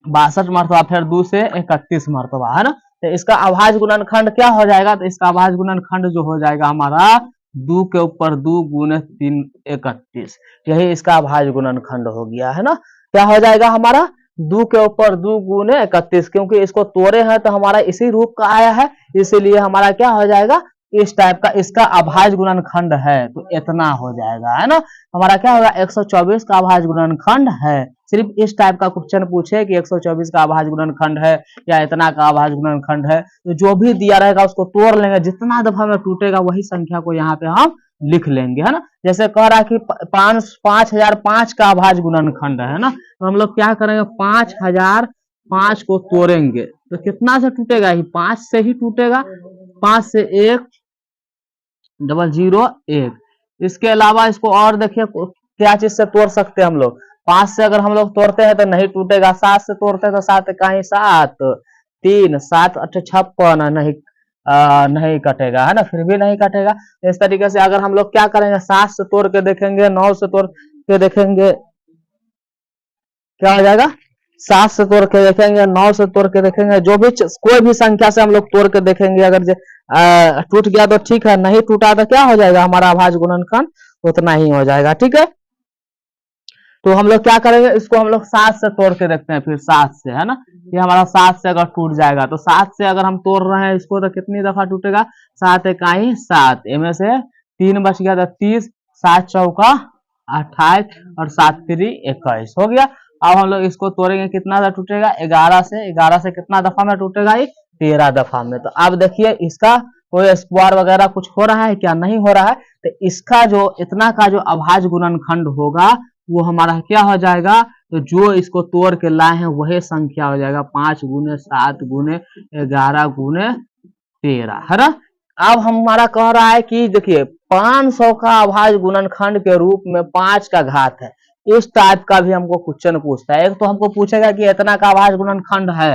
62 मरतबा, फिर 2 से 31 मरतबा, है ना। तो इसका अभाज्य गुणनखंड क्या हो जाएगा, तो इसका अभाज्य गुणनखंड जो हो जाएगा हमारा 2 के ऊपर 2 गुने 3 31, यही इसका अभाज्य गुणनखंड हो गया, है ना। क्या हो जाएगा हमारा 2 के ऊपर 2 गुने 31, क्योंकि इसको तोड़े हैं तो हमारा इसी रूप का आया है, इसीलिए हमारा क्या हो जाएगा इस टाइप का इसका अभाज्य गुणनखंड है, तो इतना हो जाएगा, है ना। हमारा क्या होगा 124 का अभाज्य गुणनखंड है। सिर्फ इस टाइप का क्वेश्चन पूछे कि 124 का अभाज्य गुणनखंड है या इतना का अभाज्य गुणनखंड है, तो जो भी दिया रहेगा उसको तोड़ लेंगे, जितना दफा में टूटेगा वही संख्या को यहाँ पे हम लिख लेंगे, है ना। जैसे कह रहा है कि 5005 का अभाज्य गुणनखंड है ना, तो हम लोग क्या करेंगे 5005 को तोड़ेंगे तो कितना से टूटेगा, ही 5 से ही टूटेगा, 5 से 1 001। इसके अलावा इसको और देखिए क्या चीज से तोड़ सकते हैं हम लोग, 5 से अगर हम लोग तोड़ते हैं तो नहीं टूटेगा, 7 से तोड़ते हैं तो 7 कहीं 7 3 7 8 56 नहीं कटेगा, है ना, फिर भी नहीं कटेगा। इस तरीके से अगर हम लोग क्या करेंगे 7 से तोड़ के देखेंगे, 9 से तोड़ के देखेंगे, क्या हो जाएगा 7 से तोड़ के देखेंगे, 9 से तोड़ के देखेंगे, जो भी कोई भी संख्या से हम लोग तोड़ के देखेंगे, अगर टूट गया तो ठीक है, नहीं टूटा तो क्या हो जाएगा हमारा अभाज्य गुणनखंड उतना ही हो जाएगा, ठीक है। तो हम लोग क्या करेंगे, इसको हम लोग 7 से तोड़ के देखते हैं, फिर 7 से, है ना। ये हमारा 7 से अगर टूट जाएगा तो 7 से अगर हम तोड़ रहे हैं इसको तो कितनी दफा टूटेगा, 7 इकाई 7, इनमें से 3 बच गया तो 30, 7 चौका 28 और 7 3 21 हो गया। अब हम लोग इसको तोड़ेंगे, कितना दफा टूटेगा 11 से कितना दफा में टूटेगा, ये 13 दफा में। तो अब देखिए इसका कोई स्क्वायर वगैरह कुछ हो रहा है क्या, नहीं हो रहा है। तो इसका जो इतना का जो अभाज्य गुणनखंड होगा वो हमारा क्या हो जाएगा, तो जो इसको तोड़ के लाए हैं वही संख्या हो जाएगा 5 गुने 7 गुने 11 गुने 13, है ना। अब हमारा कह रहा है कि देखिए 500 का अभाज्य गुणनखंड के रूप में 5 का घात है, इस टाइप का भी हमको क्वेश्चन पूछता है। एक तो हमको पूछेगा कि इतना का अभाज्य गुणनखंड है,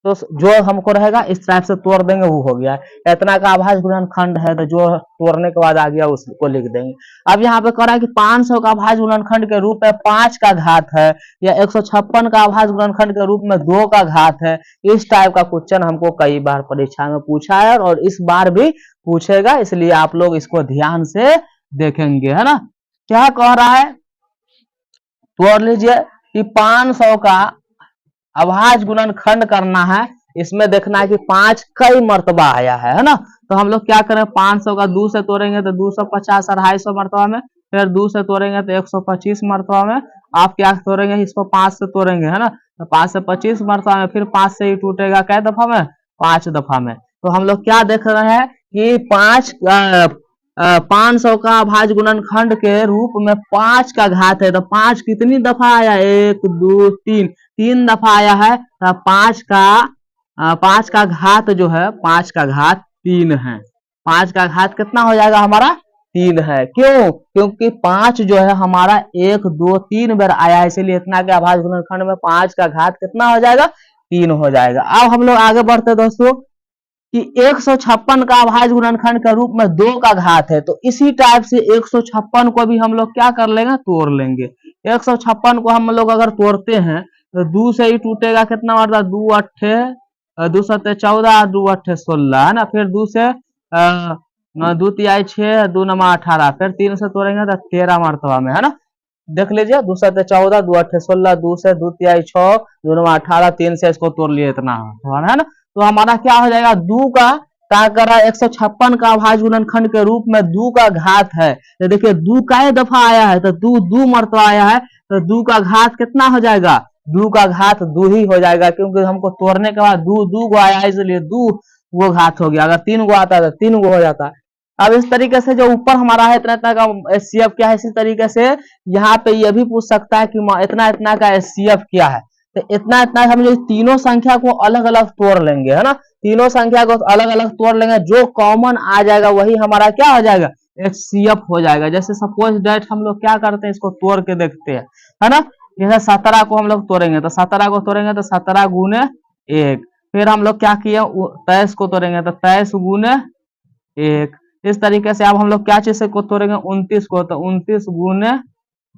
तो जो हमको रहेगा इस टाइप से तोड़ देंगे वो हो गया। इतना का अभाज्य गुणनखंड है तो जो तोड़ने के बाद आ गया उसको लिख देंगे। अब यहाँ पे कह रहा है कि 500 का अभाज्य गुणनखंड के रूप में 5 का घात है, या 156 का अभाज्य गुणनखंड के रूप में 2 का घात है। इस टाइप का क्वेश्चन हमको कई बार परीक्षा में पूछा है और इस बार भी पूछेगा, इसलिए आप लोग इसको ध्यान से देखेंगे, है ना। क्या कह रहा है, तोड़ लीजिए कि 500 का अभाज्य गुणनखंड करना है, इसमें देखना है कि 5 कई मर्तबा आया है ना। तो हम लोग क्या करें 500 का 2 से तोड़ेंगे तो 250 250 मर्तबा में, फिर 2 से तोड़ेंगे तो 125 मर्तबा में। आप क्या तोड़ेंगे, इसको 5 से तोड़ेंगे, है ना, तो 5 से 25 मर्तबा में, फिर 5 से ही टूटेगा कै दफा में 5 दफा में। तो हम लोग क्या देख रहे हैं कि 500 का अभाज्य गुणनखंड के रूप में 5 का घात है, तो 5 कितनी दफा आया, 1 2 3 दफा आया है। तो 5 का घात जो है 5 का घात 3 है, 5 का घात कितना हो जाएगा हमारा 3 है। क्यों, क्योंकि 5 जो है हमारा 1 2 3 बार आया है, इसीलिए इतना के अभाज्य गुणनखंड में 5 का घात कितना हो जाएगा 3 हो जाएगा। अब हम लोग आगे बढ़ते दोस्तों कि 156 का अभाज्य गुणनखंड के रूप में 2 का घात है, तो इसी टाइप से 156 को भी हम लोग क्या कर लेंगे, तोड़ लेंगे। 156 को हम लोग अगर तोड़ते हैं तो 2 से ही टूटेगा, कितना मरता 2 अट्ठे 2 सत्ते 14 2 अट्ठे 16, है ना। फिर 2 से 2 तिहाई 6 2 नमा 18, फिर 3 से तोड़ेंगे तो 13 मरतबा में, है ना। देख लीजिए, 2 7 14, 2 8 16, 2 से 2 तिहाई 6, 2 9 18, 3 से इसको तोड़ लिए इतना है ना। तो हमारा क्या हो जाएगा, 2 का क्या कर रहा है, 156 का अभाज्य गुणनखंड के रूप में 2 का घात है। तो देखिए 2 का दफा आया है तो 2 मरतबा आया है, तो 2 का घात कितना हो जाएगा, 2 का घात 2 ही हो जाएगा, क्योंकि हमको तोड़ने के बाद 2 को आया, इसलिए 2 वो घात हो गया। अगर 3 को आता तो 3 को हो जाता। अब इस तरीके से जो ऊपर हमारा है इतना इतना का एचसीएफ क्या है, इसी तरीके से यहाँ पे ये भी पूछ सकता है कि इतना इतना का एचसीएफ क्या है। तो इतना इतना हम जो तीनों संख्या को अलग अलग तोड़ लेंगे, है ना, तीनों संख्या को अलग अलग तोड़ लेंगे, जो कॉमन आ जाएगा वही हमारा क्या हो जाएगा, एचसीएफ हो जाएगा। जैसे सपोज दैट हम लोग क्या करते हैं, इसको तोड़ के देखते हैं, है ना। जैसे 17 को हम लोग तोड़ेंगे, तो 17 को तोड़ेंगे तो 17 गुने 1, फिर हम लोग क्या किए 23 को तोड़ेंगे तो 23 गुने 1। इस तरीके से अब हम लोग क्या चीज से को तोड़ेंगे, 29 को, तो 29 गुने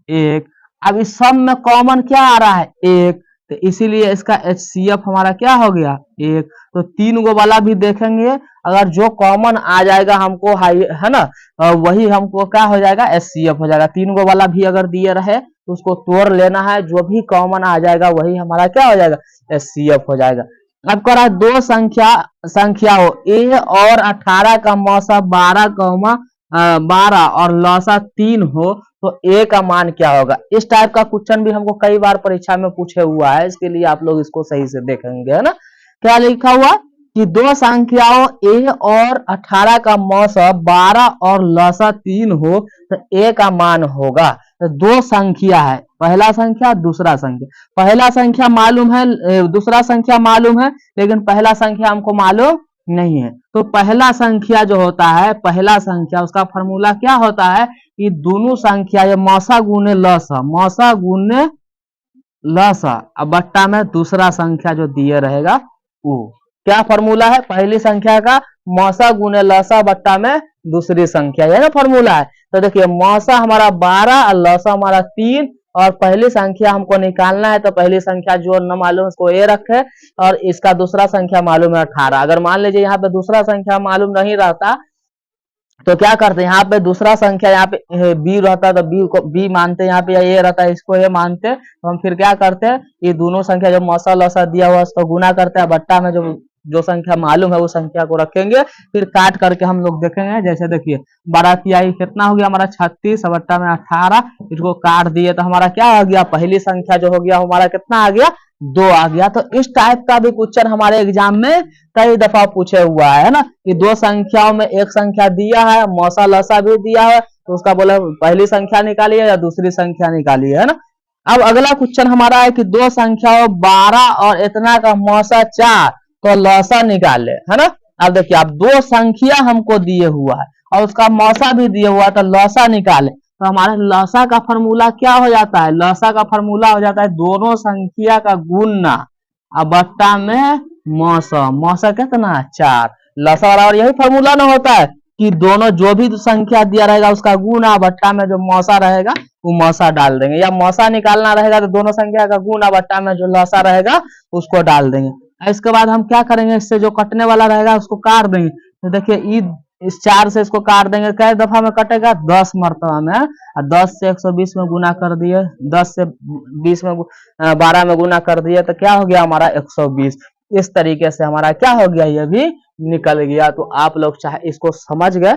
1। अब इस सब में कॉमन क्या आ रहा है, 1, तो इसीलिए इसका एचसीएफ हमारा क्या हो गया, 1। तो 3 गो वाला भी देखेंगे, अगर जो कॉमन आ जाएगा हमको हाई, है ना, वही हमको क्या हो जाएगा, एचसीएफ हो जाएगा। 3 गो वाला भी अगर दिए रहे तो उसको तोड़ लेना है, जो भी कॉमन आ जाएगा वही हमारा क्या हो जाएगा, एचसीएफ हो जाएगा। अब कह रहा है दो संख्या हो ए और 18 का मौसा 12 और लौसा 3 हो, तो ए का मान क्या होगा। इस टाइप का क्वेश्चन भी हमको कई बार परीक्षा में पूछे हुआ है, इसके लिए आप लोग इसको सही से देखेंगे, है ना। क्या लिखा हुआ कि दो संख्याओं ए और 18 का मौसा 12 और लौसा 3 हो, तो ए का मान होगा। तो दो संख्या है, पहला संख्या दूसरा संख्या, पहला संख्या मालूम है, दूसरा संख्या मालूम है, लेकिन पहला संख्या हमको मालूम नहीं है। तो पहला संख्या जो होता है, पहला संख्या उसका फॉर्मूला क्या होता है कि दोनों संख्या ये मौसा गुने लसा, मौसा गुने लसा, अब बट्टा में दूसरा संख्या जो दिए रहेगा वो क्या फॉर्मूला है, पहली संख्या का मौसा गुने लसा बट्टा में दूसरी संख्या, यह ना फॉर्मूला है। तो देखिए मौसा हमारा 12 और लसा हमारा 3, और पहली संख्या हमको निकालना है, तो पहली संख्या जो न मालूम उसको ए रखे, और इसका दूसरा संख्या मालूम है 18। अगर मान लीजिए यहाँ पे दूसरा संख्या मालूम नहीं रहता तो क्या करते हैं, यहाँ पे दूसरा संख्या यहाँ पे बी रहता तो बी को बी मानते, यहाँ पे ए रहता है इसको ए मानते, तो हम फिर क्या करते हैं, ये दोनों संख्या जो मौसा लौसा दिया हुआ उसको गुना करते हैं, बट्टा में जो संख्या मालूम है वो संख्या को रखेंगे, फिर काट करके हम लोग देखेंगे। जैसे देखिए 12 तिहाई कितना हो गया हमारा 36, बट्टा में 18, इसको काट दिए तो हमारा क्या आ गया, पहली संख्या जो हो गया हमारा कितना आ गया, 2 आ गया। तो इस टाइप का भी क्वेश्चन हमारे एग्जाम में कई दफा पूछे हुआ है ना, कि दो संख्याओं में एक संख्या दिया है, मौसा लसा भी दिया है, तो उसका बोला पहली संख्या निकालिए या दूसरी संख्या निकालिए, है ना। अब अगला क्वेश्चन हमारा है कि दो संख्याओं 12 और इतना का मौसा 4, तो लौसा निकाले, है ना। अब देखिए अब दो संख्या हमको दिए हुआ है और उसका मौसा भी दिया हुआ है, तो लौसा निकाले। तो हमारे लौसा का फॉर्मूला क्या हो जाता है, लौसा का फॉर्मूला हो जाता है दोनों संख्या का गुना अब बट्टा में मौसा, मौसा कितना 4, लौसा बराबर यही फॉर्मूला ना होता है कि दोनों जो भी संख्या दिया रहेगा उसका गुना बट्टा में जो मौसा रहेगा वो मौसा डाल देंगे, या मौसा निकालना रहेगा तो दोनों संख्या का गुना बट्टा में जो लौसा रहेगा उसको डाल देंगे। इसके बाद हम क्या करेंगे, इससे जो कटने वाला रहेगा उसको काट देंगे। तो देखिए इस 4 से इसको काट देंगे, कै दफा में कटेगा 10 मरतबा में, 10 से 120 में गुना कर दिए, 10 से 20 में 12 में गुना कर दिए, तो क्या हो गया हमारा 120। इस तरीके से हमारा क्या हो गया, ये भी निकल गया। तो आप लोग चाहे इसको समझ गए,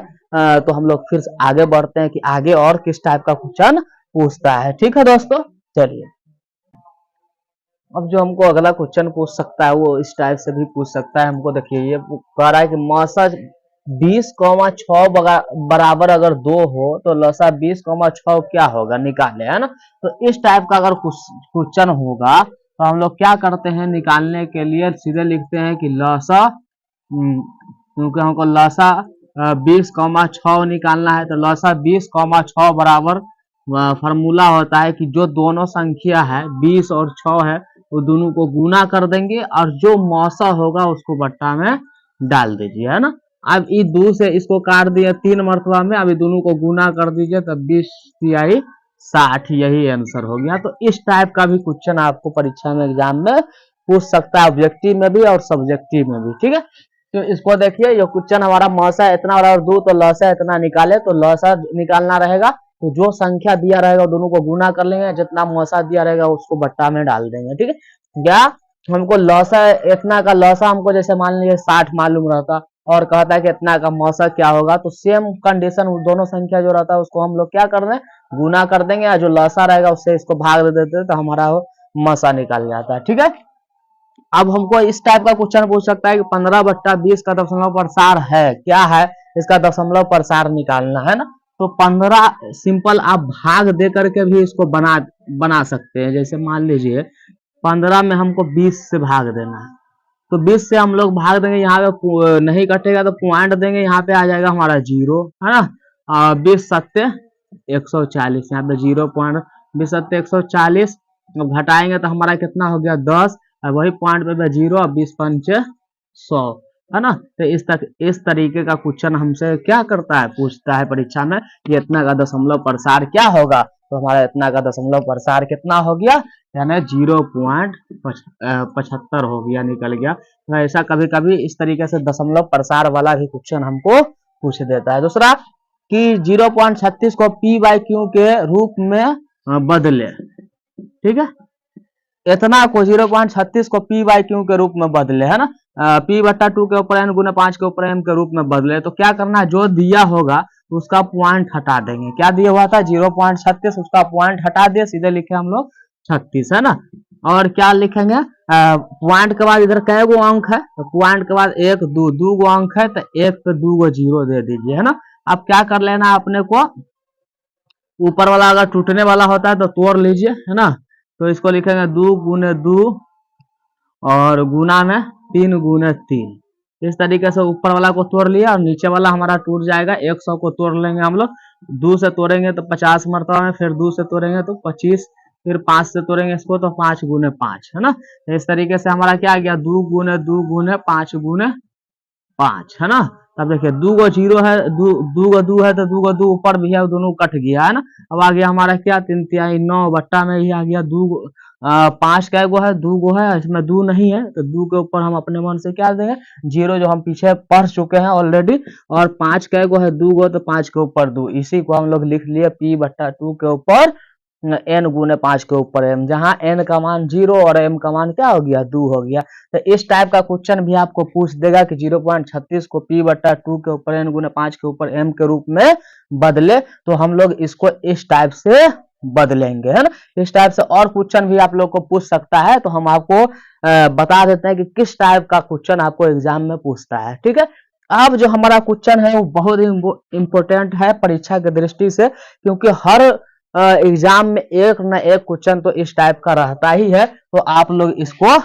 तो हम लोग फिर आगे बढ़ते हैं कि आगे और किस टाइप का क्वेश्चन पूछता है। ठीक है दोस्तों, चलिए अब जो हमको अगला क्वेश्चन पूछ सकता है वो इस टाइप से भी पूछ सकता है। हमको देखिए ये कह रहा है कि मौसा 20,6 बराबर अगर 2 हो तो लसा 20,6 क्या होगा, निकाले, है ना। तो इस टाइप का अगर क्वेश्चन होगा तो हम लोग क्या करते हैं, निकालने के लिए सीधे लिखते हैं कि लसा, क्योंकि हमको लसा 20,6 निकालना है, तो लसा 20,6 बराबर फॉर्मूला होता है कि जो दोनों संख्या है 20 और 6 है वो दोनों को गुना कर देंगे और जो मौसा होगा उसको बट्टा में डाल दीजिए, है ना। अब ये 2 से इसको काट दिए 3 मरतबा में, अभी दोनों को गुना कर दीजिए तब 20 तिहाई 60, यही आंसर हो गया। तो इस टाइप का भी क्वेश्चन आपको परीक्षा में एग्जाम में पूछ सकता है, ऑब्जेक्टिव में भी और सब्जेक्टिव में भी। ठीक है, तो इसको देखिए, ये क्वेश्चन हमारा मौसा इतना बराबर 2, तो लौसा इतना निकाले, तो लौसा निकालना रहेगा तो जो संख्या दिया रहेगा दोनों को गुना कर लेंगे, जितना मौसा दिया रहेगा उसको बट्टा में डाल देंगे। ठीक है, क्या हमको लौसा इतना का लौसा हमको जैसे मान लीजिए 60 मालूम रहता और कहता है कि इतना का मौसा क्या होगा, तो सेम कंडीशन दोनों संख्या जो रहता है उसको हम लोग क्या कर दें, गुना कर देंगे, और जो लौसा रहेगा उससे इसको भाग दे देते हैं तो हमारा मौसा निकल जाता है। ठीक है, अब हमको इस टाइप का क्वेश्चन पूछ सकता है कि 15/20 का दशमलव प्रसार है, क्या है, इसका दशमलव प्रसार निकालना है ना। तो 15 सिंपल आप भाग दे करके भी इसको बना सकते हैं। जैसे मान लीजिए 15 में हमको 20 से भाग देना है, तो 20 से हम लोग भाग देंगे, यहाँ पे नहीं कटेगा तो पॉइंट देंगे, यहाँ पे आ जाएगा हमारा 0, है ना। 20 सत्ते 140, यहाँ पे 0.20 सत्ते 140, घटाएंगे तो हमारा कितना हो गया 10, और वही पॉइंट पे 0 और 20 पंचे 100, है ना। तो इस तरीके का क्वेश्चन हमसे क्या करता है, पूछता है परीक्षा में कि इतना का दशमलव प्रसार क्या होगा, तो हमारा इतना का दशमलव प्रसार कितना हो गया, यानी 0.75 हो गया, निकल गया। तो ऐसा कभी कभी इस तरीके से दशमलव प्रसार वाला भी क्वेश्चन हमको पूछ देता है। दूसरा कि 0.36 को p/q के रूप में बदले। ठीक है, इतना को 0.36 को p/q के रूप में बदले, है ना। p/2 के ऊपर n गुना 5 के ऊपर m के रूप में बदले, तो क्या करना है, जो दिया होगा उसका पॉइंट हटा देंगे। क्या दिया हुआ था 0.36, उसका पॉइंट हटा दिए, सीधे लिखे हम लोग 36, है ना। और क्या लिखेंगे, पॉइंट के बाद इधर कै गो अंक है, तो पॉइंट के बाद 1 2 गो अंक है, तो 1 पे 2 गो 0 दे दीजिए, है ना। अब क्या कर लेना है अपने को, ऊपर वाला अगर टूटने वाला होता है तो तोड़ लीजिए, है ना। तो इसको लिखेंगे 2 गुने 2 और गुना में 3 गुने 3, इस तरीके से ऊपर वाला को तोड़ लिया और नीचे वाला हमारा टूट जाएगा। 100 को तोड़ लेंगे हम लोग, 2 से तोड़ेंगे तो 50 मरतबा में, फिर 2 से तोड़ेंगे तो 25, फिर 5 से तोड़ेंगे इसको तो 5 गुने 5, है ना। तो इस तरीके से हमारा क्या आ गया 2 गुने 2 गुने 5 गुने 5, है ना। तब देखिए 2 गो 0 है, 2 गो 2 है, तो 2 गो 2 ऊपर भी है, दोनों कट गया, है ना। अब आ गया हमारा क्या 3 9 बट्टा में ही आ गया 2 5 कै गो है, 2 गो है, इसमें 2 नहीं है, तो 2 के ऊपर हम अपने मन से क्या देंगे 0, जो हम पीछे पढ़ चुके हैं ऑलरेडी। और 5 कै गो है 2 गो, तो 5 के ऊपर 2, इसी को हम लोग लिख लिए p/2 के ऊपर n गुने 5 के ऊपर m, जहां n का मान 0 और m का मान क्या हो गया 2 हो गया। तो इस टाइप का क्वेश्चन भी आपको पूछ देगा कि 0.36 को p/2 के ऊपर n गुने 5 के ऊपर m के रूप में बदले, तो हम लोग इसको इस टाइप से बदलेंगे, है ना। इस टाइप से और क्वेश्चन भी आप लोग को पूछ सकता है, तो हम आपको बता देते हैं कि किस टाइप का क्वेश्चन आपको एग्जाम में पूछता है। ठीक है, अब जो हमारा क्वेश्चन है वो बहुत ही इम्पोर्टेंट है परीक्षा की दृष्टि से, क्योंकि हर एग्जाम में एक न एक क्वेश्चन तो इस टाइप का रहता ही है, तो आप लोग इसको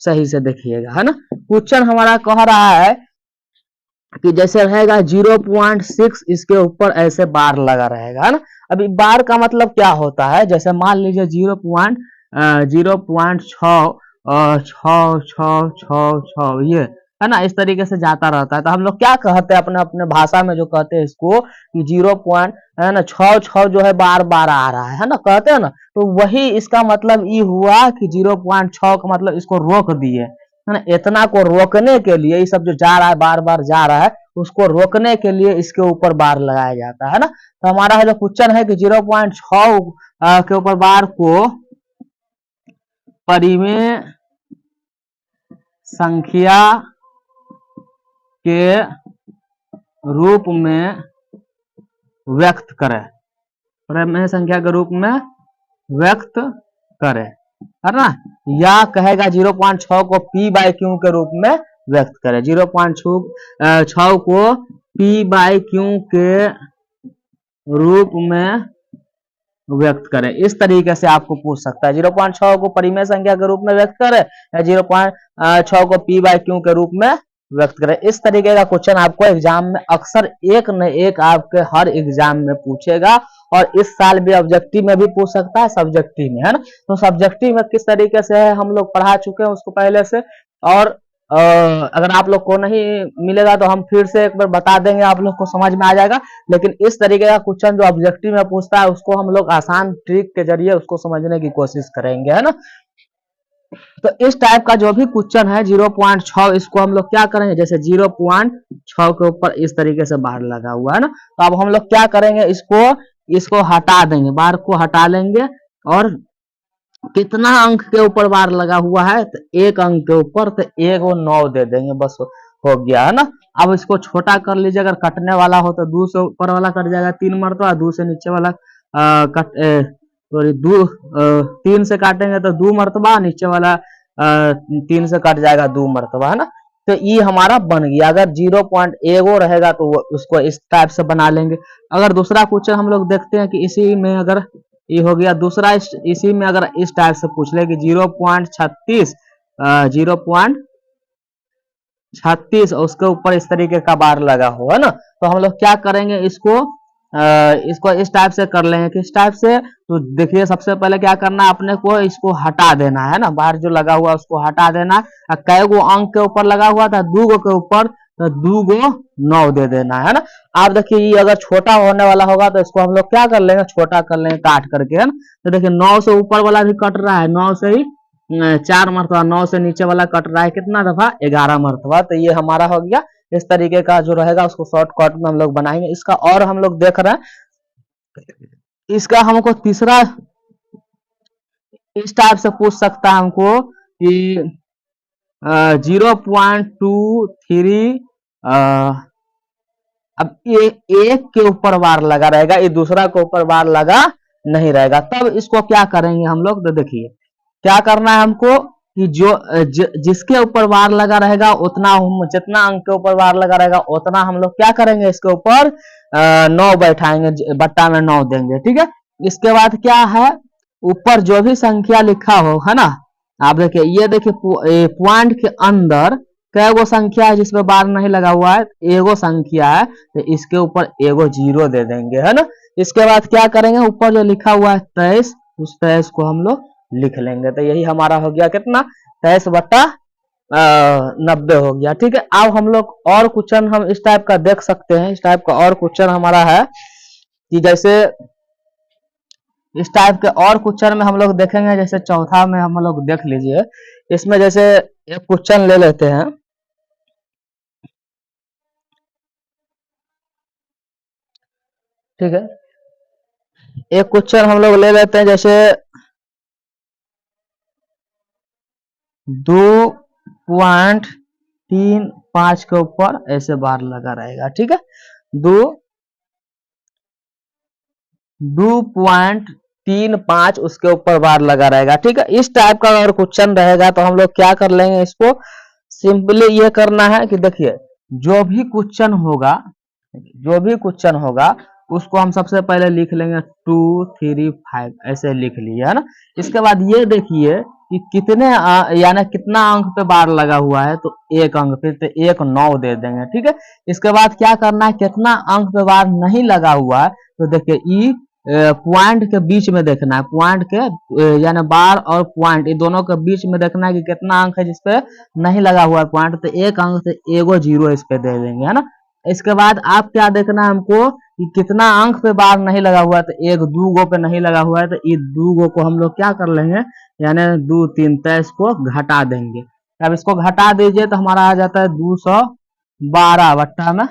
सही से देखिएगा, है ना। क्वेश्चन हमारा कह रहा है कि जैसे रहेगा 0.6, इसके ऊपर ऐसे बार लगा रहेगा, है ना। अभी बार का मतलब क्या होता है, जैसे मान लीजिए 0.6 ये, है ना, इस तरीके से जाता रहता है। तो हम लोग क्या कहते हैं अपने अपने भाषा में जो कहते हैं इसको कि 0.6 जो है बार बार आ रहा है ना, कहते हैं ना। तो वही इसका मतलब ये हुआ कि 0.6 का मतलब इसको रोक दिए, है ना। इतना को रोकने के लिए, ये सब जो जा रहा है बार बार जा रहा है, उसको रोकने के लिए इसके ऊपर बार लगाया जाता है ना। तो हमारा जो क्वेश्चन है कि 0.6 के ऊपर बार को परिमेय संख्या के रूप में व्यक्त करें, परिमेय संख्या के रूप में व्यक्त करें, है ना। या कहेगा 0.6 को p/q के रूप में व्यक्त करें, 0.6 को p/q के रूप में व्यक्त करें, इस तरीके से आपको पूछ सकता है। 0.6 को परिमेय संख्या के रूप में व्यक्त करें या 0.6 को p/q के रूप में व्यक्त करें, इस तरीके का क्वेश्चन आपको एग्जाम में अक्सर एक न एक आपके हर एग्जाम में पूछेगा। और इस साल भी ऑब्जेक्टिव में भी पूछ सकता है, सब्जेक्टिव में, है ना। तो सब्जेक्टिव में किस तरीके से है हम लोग पढ़ा चुके हैं उसको पहले से, और अगर आप लोग को नहीं मिलेगा तो हम फिर से एक बार बता देंगे, आप लोग को समझ में आ जाएगा। लेकिन इस तरीके का क्वेश्चन जो ऑब्जेक्टिव में पूछता है उसको हम लोग आसान ट्रिक के जरिए उसको समझने की कोशिश करेंगे, है ना। तो इस टाइप का जो भी क्वेश्चन है 0.6, इसको हम लोग क्या करेंगे, जैसे 0.6 के ऊपर इस तरीके से बार लगा हुआ है ना, तो अब हम लोग क्या करेंगे, इसको इसको हटा देंगे, बार को हटा लेंगे और कितना अंक के ऊपर बार लगा हुआ है तो एक अंक के ऊपर, तो एक वो 9 दे देंगे, बस हो गया है ना। अब इसको छोटा कर लीजिए, अगर कटने वाला हो तो 2 से ऊपर वाला कट जाएगा 3 मरतबा, 2 से नीचे वाला कट सॉरी 3 से काटेंगे तो 2 मरतबा, नीचे वाला 3 से कट जाएगा 2 मरतबा, है ना। तो ये हमारा बन गया। अगर 0.1 रहेगा तो उसको इस टाइप से बना लेंगे। अगर दूसरा क्वेश्चन हम लोग देखते हैं कि इसी में अगर ये हो गया दूसरा, इसी में अगर इस टाइप से पूछ ले कि 0.36 0.36 उसके ऊपर इस तरीके का बार लगा हो, है ना, तो हम लोग क्या करेंगे, इसको इस टाइप से कर लेंगे। किस टाइप से, तो देखिए सबसे पहले क्या करना है, अपने को इसको हटा देना है ना, बाहर जो लगा हुआ उसको हटा देना। कै गो अंक के ऊपर लगा हुआ था, 2 गो के ऊपर, तो 2 गो 9 दे देना है ना। आप देखिए ये अगर छोटा होने वाला होगा तो इसको हम लोग क्या कर लेंगे, छोटा कर लेंगे काट करके, है ना। तो देखिए 9 से ऊपर वाला भी कट रहा है, 9 से ही 4 मरतबा, 9 से नीचे वाला कट रहा है कितना दफा, 11 मरतबा। तो ये हमारा हो गया। इस तरीके का जो रहेगा उसको शॉर्टकट में हम लोग बनाएंगे। इसका और हम लोग देख रहे हैं, इसका हमको तीसरा इस टाइप से पूछ सकता है हमको कि 0.23 अब ये एक के ऊपर बार लगा रहेगा, ये दूसरा के ऊपर बार लगा नहीं रहेगा। तब इसको क्या करेंगे हम लोग, तो देखिए क्या करना है हमको कि जिसके ऊपर बार लगा रहेगा उतना हम, जितना अंक के ऊपर बार लगा रहेगा उतना हम लोग क्या करेंगे, इसके ऊपर 9 बैठाएंगे, बट्टा में 9 देंगे, ठीक है। इसके बाद क्या है, ऊपर जो भी संख्या लिखा हो, है ना, आप देखिए ये देखिए पॉइंट के अंदर कै गो संख्या है जिसमें बार नहीं लगा हुआ है, एगो संख्या है, तो इसके ऊपर एगो 0 दे देंगे, है ना। इसके बाद क्या करेंगे, ऊपर जो लिखा हुआ है 23, उस 23 को हम लोग लिख लेंगे। तो यही हमारा हो गया कितना, 23/90 हो गया, ठीक है। अब हम लोग और क्वेश्चन हम इस टाइप का देख सकते हैं। इस टाइप का और क्वेश्चन हमारा है कि जैसे इस टाइप के और क्वेश्चन में हम लोग देखेंगे, जैसे चौथा में हम लोग देख लीजिए। इसमें जैसे एक क्वेश्चन ले लेते हैं, ठीक है। एक क्वेश्चन हम लोग ले लेते हैं, जैसे 2.35 के ऊपर ऐसे बार लगा रहेगा, ठीक है। 2.35 उसके ऊपर बार लगा रहेगा, ठीक है। इस टाइप का अगर क्वेश्चन रहेगा तो हम लोग क्या कर लेंगे, इसको सिंपली ये करना है कि देखिए जो भी क्वेश्चन होगा उसको हम सबसे पहले लिख लेंगे 2 3 5 ऐसे लिख लिए, है ना। इसके बाद ये देखिए कि कितने यानी कितना अंक पे बार लगा हुआ है, तो एक अंक पे, तो 1 9 दे देंगे, ठीक है। इसके बाद क्या करना है, कितना अंक पे बार नहीं लगा हुआ है, तो देखिए ई पॉइंट के बीच में देखना है, पॉइंट के यानी बार और पॉइंट ये दोनों के बीच में देखना है कि कितना अंक है जिसपे नहीं लगा हुआ है पॉइंट, तो एक अंक से एगो 0 इस पे दे देंगे, है ना। इसके बाद आप क्या देखना है हमको कि कितना अंक पे बार नहीं लगा हुआ है, तो 1 2 गो पे नहीं लगा हुआ है, तो ये 2 गो को हम लोग क्या कर लेंगे, यानी 2 3 23 को घटा देंगे। अब इसको घटा दीजिए तो हमारा आ जाता है 212/90,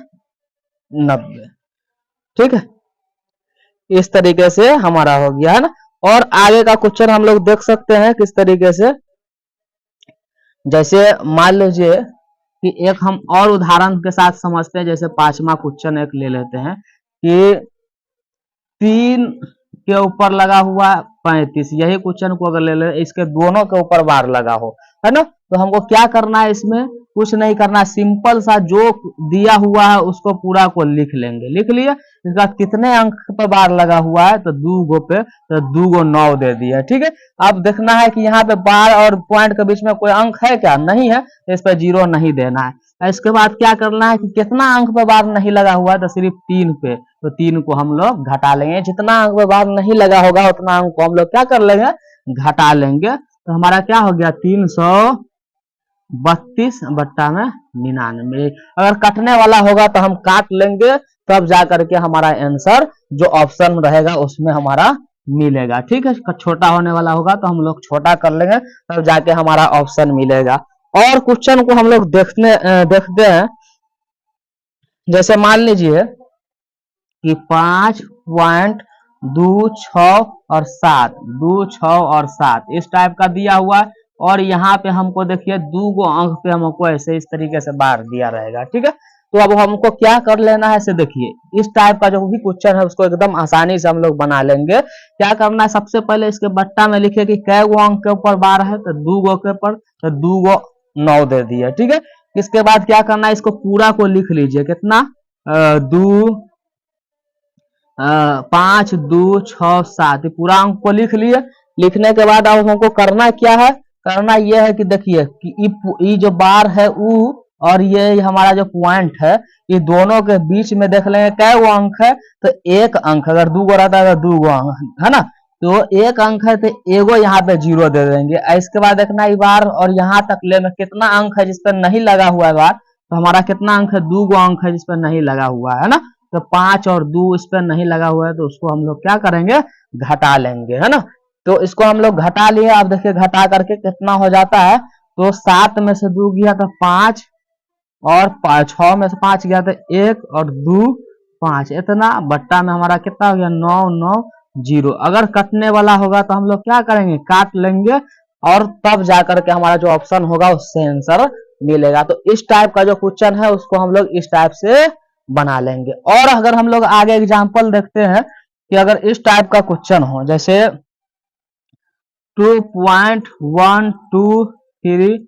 ठीक है। इस तरीके से हमारा हो गया, है ना। और आगे का क्वेश्चन हम लोग देख सकते हैं किस तरीके से, जैसे मान लीजिए कि एक हम और उदाहरण के साथ समझते हैं। जैसे 5वां क्वेश्चन एक ले लेते हैं कि 3 के ऊपर लगा हुआ 35, यही क्वेश्चन को अगर ले ले, इसके दोनों के ऊपर बार लगा हो, है ना, तो हमको क्या करना है, इसमें कुछ नहीं करना, सिंपल सा जो दिया हुआ है उसको पूरा को लिख लेंगे। लिख लिए, इसका कितने अंक पे बार लगा हुआ है, तो 2 गो पे, तो 2 गो 9 दे दिया, ठीक है। अब देखना है कि यहाँ पे बार और पॉइंट के बीच में कोई अंक है क्या, नहीं है, तो इस पे 0 नहीं देना है। इसके बाद क्या करना है कि कितना अंक पे बार नहीं लगा हुआ है, तो सिर्फ 3 पे, तो 3 को हम लोग घटा लेंगे। जितना अंक पे बार नहीं लगा होगा उतना अंक को हम लोग क्या कर लेंगे, घटा लेंगे। तो हमारा क्या हो गया, 332/99। अगर कटने वाला होगा तो हम काट लेंगे, तब जा करके हमारा आंसर जो ऑप्शन रहेगा उसमें हमारा मिलेगा, ठीक है। छोटा होने वाला होगा तो हम लोग छोटा कर लेंगे, तब जाके हमारा ऑप्शन मिलेगा। और क्वेश्चन को हम लोग देखते हैं। जैसे मान लीजिए कि 5.5 2 6 और 7, 2 6 और 7 इस टाइप का दिया हुआ है। और यहाँ पे हमको देखिए 2 गो अंक पे हमको ऐसे इस तरीके से बार दिया रहेगा, ठीक है। तो अब हमको क्या कर लेना है, से देखिए इस टाइप का जो भी क्वेश्चन है उसको एकदम आसानी से हम लोग बना लेंगे। क्या करना है, सबसे पहले इसके बट्टा में लिखिए कि कै गो अंक के ऊपर बार है, तो 2 गो के ऊपर, तो 2 गो 9 दे दिए, ठीक है। इसके बाद क्या करना है, इसको पूरा को लिख लीजिए, कितना 2 5 2 6 7 पूरा अंक को लिख लिए। लिखने के बाद अब हमको करना क्या है, करना यह है कि देखिए कि ये जो बार है ऊ और ये हमारा जो पॉइंट है, ये दोनों के बीच में देख लेंगे कै वो अंक है, तो एक अंक, अगर 2 गो रहता है तो 2 गो अंक है ना, तो एक अंक है तो एगो यहाँ पे 0 दे देंगे। इसके बाद देखना ये बार और यहाँ तक ले में कितना अंक है जिस पर नहीं लगा हुआ है बार, तो हमारा कितना अंक है, 2 गो अंक है जिस पर नहीं लगा हुआ है ना, तो 5 और 2 इस पर नहीं लगा हुआ है, तो उसको हम लोग क्या करेंगे, घटा लेंगे, है ना। तो इसको हम लोग घटा लिए। आप देखिए घटा करके कितना हो जाता है, तो 7 में से 2 गया तो 5 और 6 में से 5 गया तो 1 और 2 5, इतना बट्टा में हमारा कितना हो गया, 9 9 0। अगर कटने वाला होगा तो हम लोग क्या करेंगे, काट लेंगे और तब जाकर के हमारा जो ऑप्शन होगा उससे आंसर मिलेगा। तो इस टाइप का जो क्वेश्चन है उसको हम लोग इस टाइप से बना लेंगे। और अगर हम लोग आगे एग्जांपल देखते हैं कि अगर इस टाइप का क्वेश्चन हो, जैसे 2.123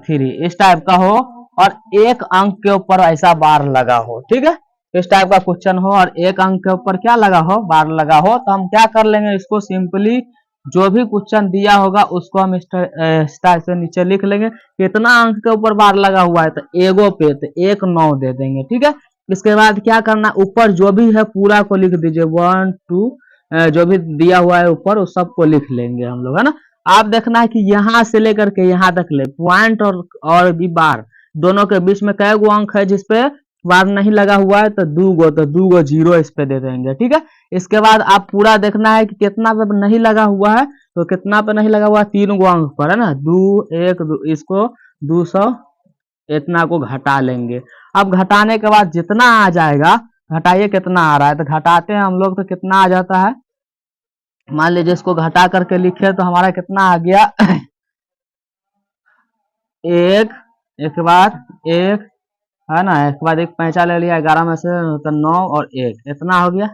3 इस टाइप का हो और एक अंक के ऊपर ऐसा बार लगा हो, ठीक है। इस टाइप का क्वेश्चन हो और एक अंक के ऊपर क्या लगा हो, बार लगा हो, तो हम क्या कर लेंगे, इसको सिंपली जो भी क्वेश्चन दिया होगा उसको हम इस टाइप से नीचे लिख लेंगे। कितना अंक के ऊपर बार लगा हुआ है, तो एगो पे तो 1 9 दे देंगे, ठीक है। इसके बाद क्या करना, ऊपर जो भी है पूरा को लिख दीजिए, 1 2 जो भी दिया हुआ है ऊपर उस सबको लिख लेंगे हम लोग, है ना। आप देखना है कि यहाँ से लेकर के यहाँ तक ले पॉइंट और भी बार दोनों के बीच में कै गो अंक है जिसपे बार नहीं लगा हुआ है, तो 2 गो, तो 2 गो 0 इस पे दे देंगे, ठीक है। इसके बाद आप पूरा देखना है कि कितना पे नहीं लगा हुआ है, तो कितना पे नहीं लगा हुआ है, 3 गो अंक पर, है ना, 2 1 2, इसको 200 इतना को घटा लेंगे। अब घटाने के बाद जितना आ जाएगा, घटाइए कितना आ रहा है, तो घटाते हैं हम लोग तो कितना आ जाता है, मान लीजिए इसको घटा करके लिखे तो हमारा कितना आ गया एक, एक बार एक, है ना, एक बाद एक पैंचा ले लिया, 11 में से तो 9 और 1 इतना हो गया।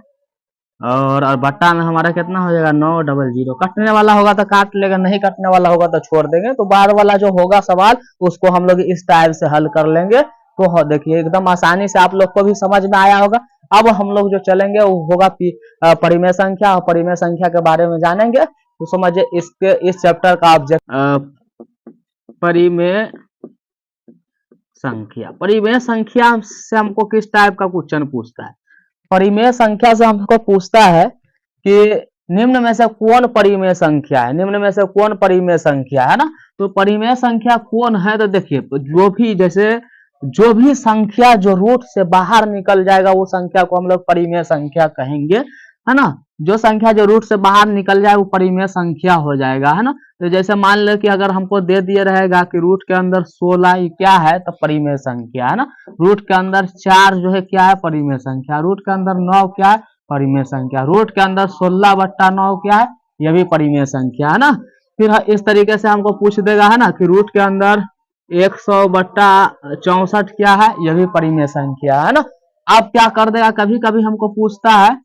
और बट्टा में हमारा कितना हो जाएगा, 9 डबल 0। कटने वाला होगा तो काट लेगा, नहीं कटने वाला होगा तो छोड़ देंगे। तो बार वाला जो होगा सवाल उसको हम लोग इस टाइप से हल कर लेंगे। तो देखिए एकदम आसानी से आप लोग को भी समझ में आया होगा। अब हम लोग जो चलेंगे वो होगा परिमेय संख्या, और परिमेय संख्या के बारे में जानेंगे। तो समझिए इसके इस चैप्टर का ऑब्जेक्ट परिमेय संख्या। परिमेय संख्या से हमको किस टाइप का क्वेश्चन पूछता है, परिमेय संख्या से हमको पूछता है कि निम्न में से कौन परिमेय संख्या है, निम्न में से कौन परिमेय संख्या है ना। तो परिमेय संख्या कौन है, तो देखिए जो भी जैसे जो भी संख्या जो रूट से बाहर निकल जाएगा वो संख्या को हम लोग परिमेय संख्या कहेंगे, है ना। जो संख्या जो रूट से बाहर निकल जाए वो परिमेय संख्या हो जाएगा, है ना। तो जैसे मान लो कि अगर हमको दे दिया रहेगा कि रूट के अंदर 16 क्या है, तो परिमेय संख्या है ना। रूट के अंदर 4 जो है क्या है, परिमेय संख्या। रूट के अंदर 9 क्या है, परिमेय संख्या। रूट के अंदर 16/9 क्या है, यह भी परिमेय संख्या है ना। फिर इस तरीके से हमको पूछ देगा, है ना, कि रूट के अंदर 100/64 क्या है, यह भी परिमेय संख्या है ना। अब क्या कर देगा, कभी कभी हमको पूछता है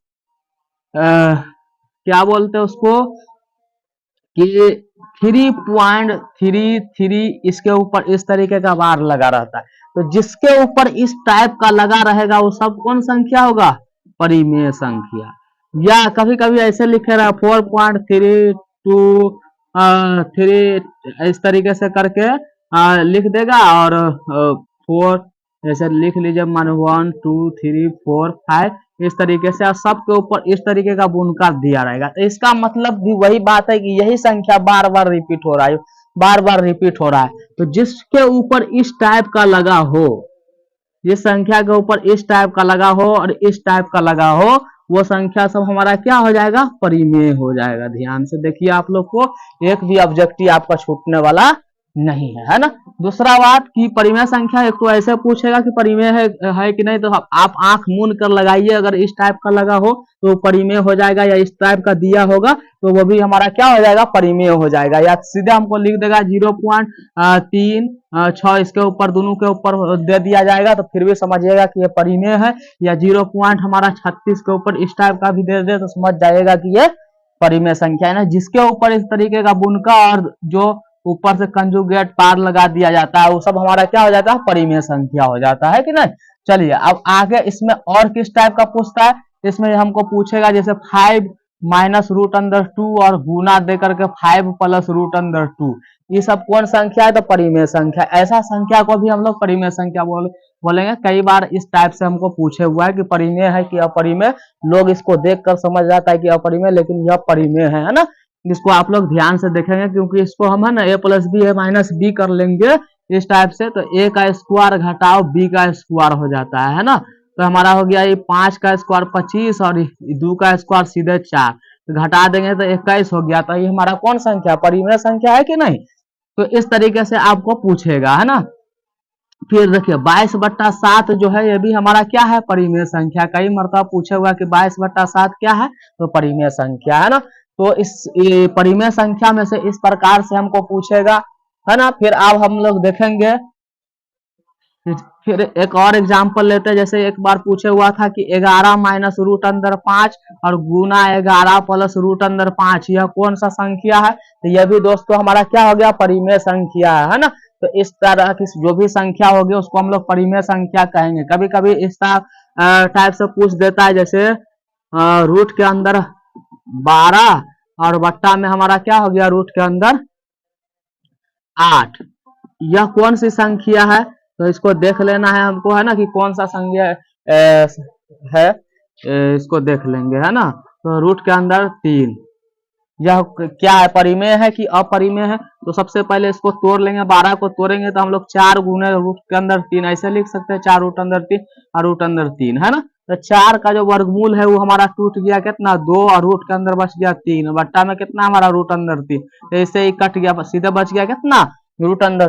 क्या बोलते हैं उसको कि 3.33 इसके ऊपर इस तरीके का बार लगा रहता है। तो जिसके ऊपर इस टाइप का लगा रहेगा वो सब कौन संख्या होगा, परिमेय संख्या। या कभी कभी ऐसे लिखे रहा 4.323 इस तरीके से करके लिख देगा, और 4 ऐसे लिख लीजिए, मान 1 2 3 4 5 इस तरीके से, और सबके ऊपर इस तरीके का बुनकर दिया रहेगा। तो इसका मतलब भी वही बात है कि यही संख्या बार बार रिपीट हो रहा है, बार बार रिपीट हो रहा है। तो जिसके ऊपर इस टाइप का लगा हो, जिस संख्या के ऊपर इस टाइप का लगा हो और इस टाइप का लगा हो, वो संख्या सब हमारा क्या हो जाएगा, परिमेय हो जाएगा। ध्यान से देखिए आप लोग को एक भी ऑब्जेक्टिव आपका छूटने वाला नहीं है ना। दूसरा बात कि परिमेय संख्या एक तो ऐसे पूछेगा कि परिमेय है कि नहीं, तो आप आंख मूंद कर लगाइए, अगर इस टाइप का लगा हो तो परिमेय हो जाएगा, या इस टाइप का दिया होगा तो वो भी हमारा क्या हो जाएगा, परिमेय हो जाएगा। या सीधे हमको लिख देगा 0.36 इसके ऊपर दोनों के ऊपर दे दिया जाएगा तो फिर भी समझिएगा कि ये परिमेय है, या 0.36 के ऊपर इस टाइप का भी दे दे तो समझ जाएगा कि ये परिमेय संख्या है ना। जिसके ऊपर इस तरीके का बुनका और जो ऊपर से कंजुगेट पार लगा दिया जाता है वो सब हमारा क्या हो जाता है, परिमेय संख्या हो जाता है कि नहीं। चलिए अब आगे इसमें और किस टाइप का पूछता है, इसमें हमको पूछेगा जैसे 5 माइनस रूट अंडर 2 और गुना दे करके 5 प्लस रूट अंडर 2, ये सब कौन संख्या है, तो परिमेय संख्या। ऐसा संख्या को भी हम लोग परिमेय संख्या बोलेंगे। कई बार इस टाइप से हमको पूछे हुआ है कि परिमेय है कि अपरिमेय, लोग इसको देखकर समझ जाता है कि अपरिमेय, लेकिन यह परिमेय है ना। इसको आप लोग ध्यान से देखेंगे क्योंकि इसको हम है ना a प्लस बी है माइनस बी कर लेंगे इस टाइप से, तो a का स्क्वायर घटाओ b का स्क्वायर हो जाता है ना। तो हमारा हो गया ये 5 का स्क्वायर 25 और 2 का स्क्वायर सीधे 4, तो घटा देंगे तो 21 हो गया। तो ये हमारा कौन संख्या, परिमेय संख्या है कि नहीं। तो इस तरीके से आपको पूछेगा है ना। फिर देखिए 22/7 जो है ये भी हमारा क्या है, परिमेय संख्या। कई मरतबा पूछे हुआ कि 22/7 क्या है, तो परिमेय संख्या है ना। तो इस परिमेय संख्या में से इस प्रकार से हमको पूछेगा है ना। फिर अब हम लोग देखेंगे, फिर एक और एग्जांपल लेते हैं। जैसे एक बार पूछे हुआ था कि 11 माइनस रूट अंदर 5 और गुना 11 प्लस रूट अंदर 5, यह कौन सा संख्या है, तो यह भी दोस्तों हमारा क्या हो गया, परिमेय संख्या है ना। तो इस तरह की जो भी संख्या होगी उसको हम लोग परिमेय संख्या कहेंगे। कभी कभी इस टाइप से पूछ देता है, जैसे रूट के अंदर 12 और बट्टा में हमारा क्या हो गया, रूट के अंदर 8, यह कौन सी संख्या है, तो इसको देख लेना है हमको है ना कि कौन सा संख्या है, इसको देख लेंगे है ना। तो रूट के अंदर 3, यह क्या है, परिमेय है कि अपरिमेय है। तो सबसे पहले इसको तोड़ लेंगे, 12 को तोड़ेंगे तो हम लोग 4 गुने रूट के अंदर 3 ऐसे लिख सकते हैं, 4 रूट अंदर 3 और रूट अंदर 3 है ना। तो 4 का जो वर्गमूल है वो हमारा टूट गया कितना, 2 और रूट के अंदर बच गया 3, बट्टा में कितना हमारा रूट अंदर 3, तो इससे ही कट गया, सीधे बच गया कितना, रूट अंदर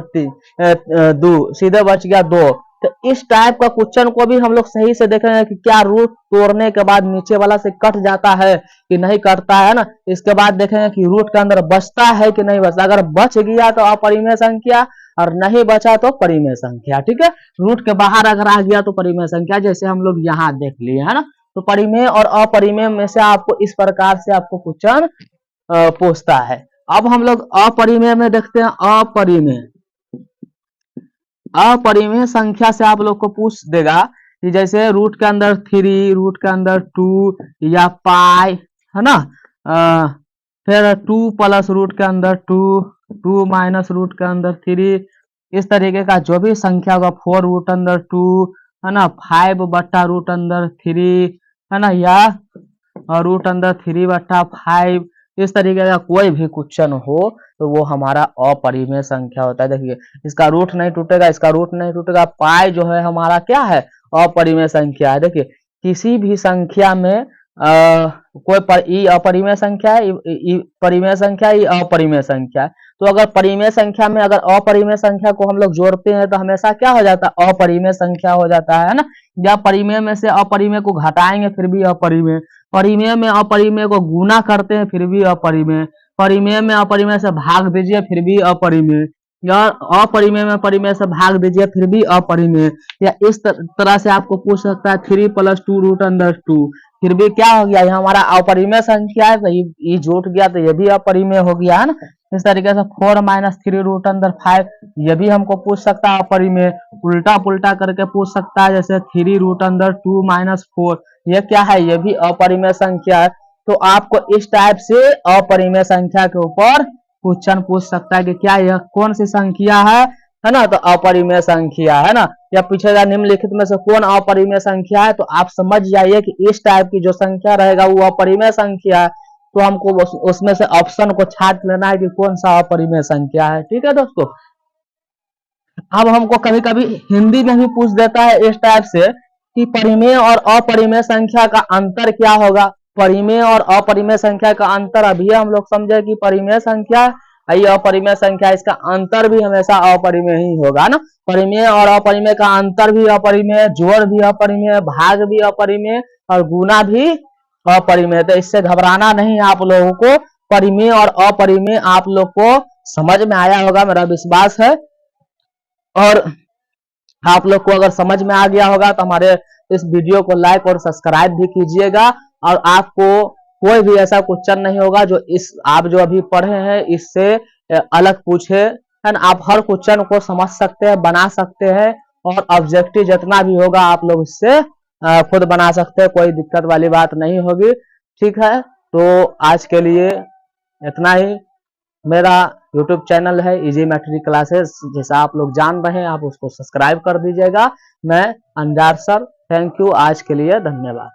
2, सीधे बच गया 2। तो इस टाइप का क्वेश्चन को भी हम लोग सही से देखेंगे कि क्या रूट तोड़ने के बाद नीचे वाला से कट जाता है कि नहीं कटता है ना। इसके बाद देखेंगे कि रूट के अंदर बचता है कि नहीं बचता, अगर बच गया तो अपरिमेय संख्या और नहीं बचा तो परिमेय संख्या, ठीक है। रूट के बाहर अगर आ गया तो परिमेय संख्या, जैसे हम लोग यहाँ देख लिए है ना। तो परिमेय और अपरिमेय में से आपको इस प्रकार से आपको क्वेश्चन पूछता है। अब हम लोग अपरिमेय में देखते हैं, अपरिमेय संख्या से आप लोग को पूछ देगा कि जैसे रूट के अंदर 3, रूट के अंदर 2 या पाई है ना, फिर 2 प्लस रूट के अंदर 2, 2 माइनस रूट के अंदर 3, इस तरीके का जो भी संख्या होगा, 4 रूट अंदर 2 है ना, 5 बट्टा रूट अंदर 3 है ना, या रूट अंदर 3/5, इस तरीके का कोई भी क्वेश्चन हो तो वो हमारा अपरिमेय संख्या होता है। देखिए इसका रूट नहीं टूटेगा, इसका रूट नहीं टूटेगा, पाई जो है हमारा क्या है, अपरिमेय संख्या है। देखिए किसी भी संख्या में कोई अपरिमेय संख्या है, परिमेय संख्या, अपरिमेय संख्या है। तो अगर परिमेय संख्या में अगर अपरिमेय संख्या को हम लोग जोड़ते हैं तो हमेशा क्या हो जाता है, अपरिमेय संख्या हो जाता है ना। या परिमेय में से अपरिमेय को घटाएंगे फिर भी अपरिमेय, परिमेय में अपरिमेय को गुना करते हैं फिर भी अपरिमेय, परिमेय में अपरिमेय से भाग दीजिए फिर भी अपरिमेय, या अपरिमेय में परिमेय से भाग दीजिए फिर भी अपरिमेय। या इस तरह से आपको पूछ सकता है 3 + 2 रूट अंदर 2, फिर भी क्या हो गया, ये हमारा अपरिमेय संख्या है, तो ये जुट गया तो ये भी अपरिमेय हो गया है ना। इस तरीके से 4 - 3 रूट अंदर 5, ये भी हमको पूछ सकता है अपरिमेय। उल्टा पुल्टा करके पूछ सकता है, जैसे 3 रूट अंदर 2 - 4, ये क्या है, ये भी अपरिमेय संख्या है। तो आपको इस टाइप से अपरिमेय संख्या के ऊपर क्वेश्चन पूछ सकता है कि क्या यह कौन सी संख्या है ना, तो अपरिमेय संख्या है ना। या पूछेगा निम्नलिखित में से कौन अपरिमेय संख्या है, तो आप समझ जाइए कि इस टाइप की जो संख्या रहेगा वो अपरिमेय संख्या है। तो हमको उसमें से ऑप्शन को छांट लेना है कि कौन सा अपरिमेय संख्या है, ठीक है दोस्तों। अब हमको कभी कभी हिंदी में भी पूछ देता है इस टाइप से कि परिमेय और अपरिमेय संख्या का अंतर क्या होगा। परिमेय और अपरिमेय संख्या का अंतर अभी हम लोग समझे कि परिमेय संख्या ये अपरिमेय संख्या, इसका अंतर भी हमेशा अपरिमेय ही होगा ना। परिमेय और अपरिमेय का अंतर भी अपरिमेय, जोड़ भी अपरिमेय, भाग भी अपरिमेय और गुना भी अपरिमेय। तो इससे घबराना नहीं आप लोगों को। परिमेय और अपरिमेय आप लोग को समझ में आया होगा, मेरा विश्वास है। और आप लोग को अगर समझ में आ गया होगा तो हमारे इस वीडियो को लाइक और सब्सक्राइब भी कीजिएगा। और आपको कोई भी ऐसा क्वेश्चन नहीं होगा जो इस आप जो अभी पढ़े हैं इससे अलग पूछे, है ना। आप हर क्वेश्चन को समझ सकते हैं, बना सकते हैं, और ऑब्जेक्टिव जितना भी होगा आप लोग इससे खुद बना सकते हैं, कोई दिक्कत वाली बात नहीं होगी। ठीक है, तो आज के लिए इतना ही। मेरा YouTube चैनल है इजी मैथमेटिक्स क्लासेस, जैसा आप लोग जान रहे हैं, आप उसको सब्सक्राइब कर दीजिएगा। मैं अंजार सर, थैंक यू, आज के लिए धन्यवाद।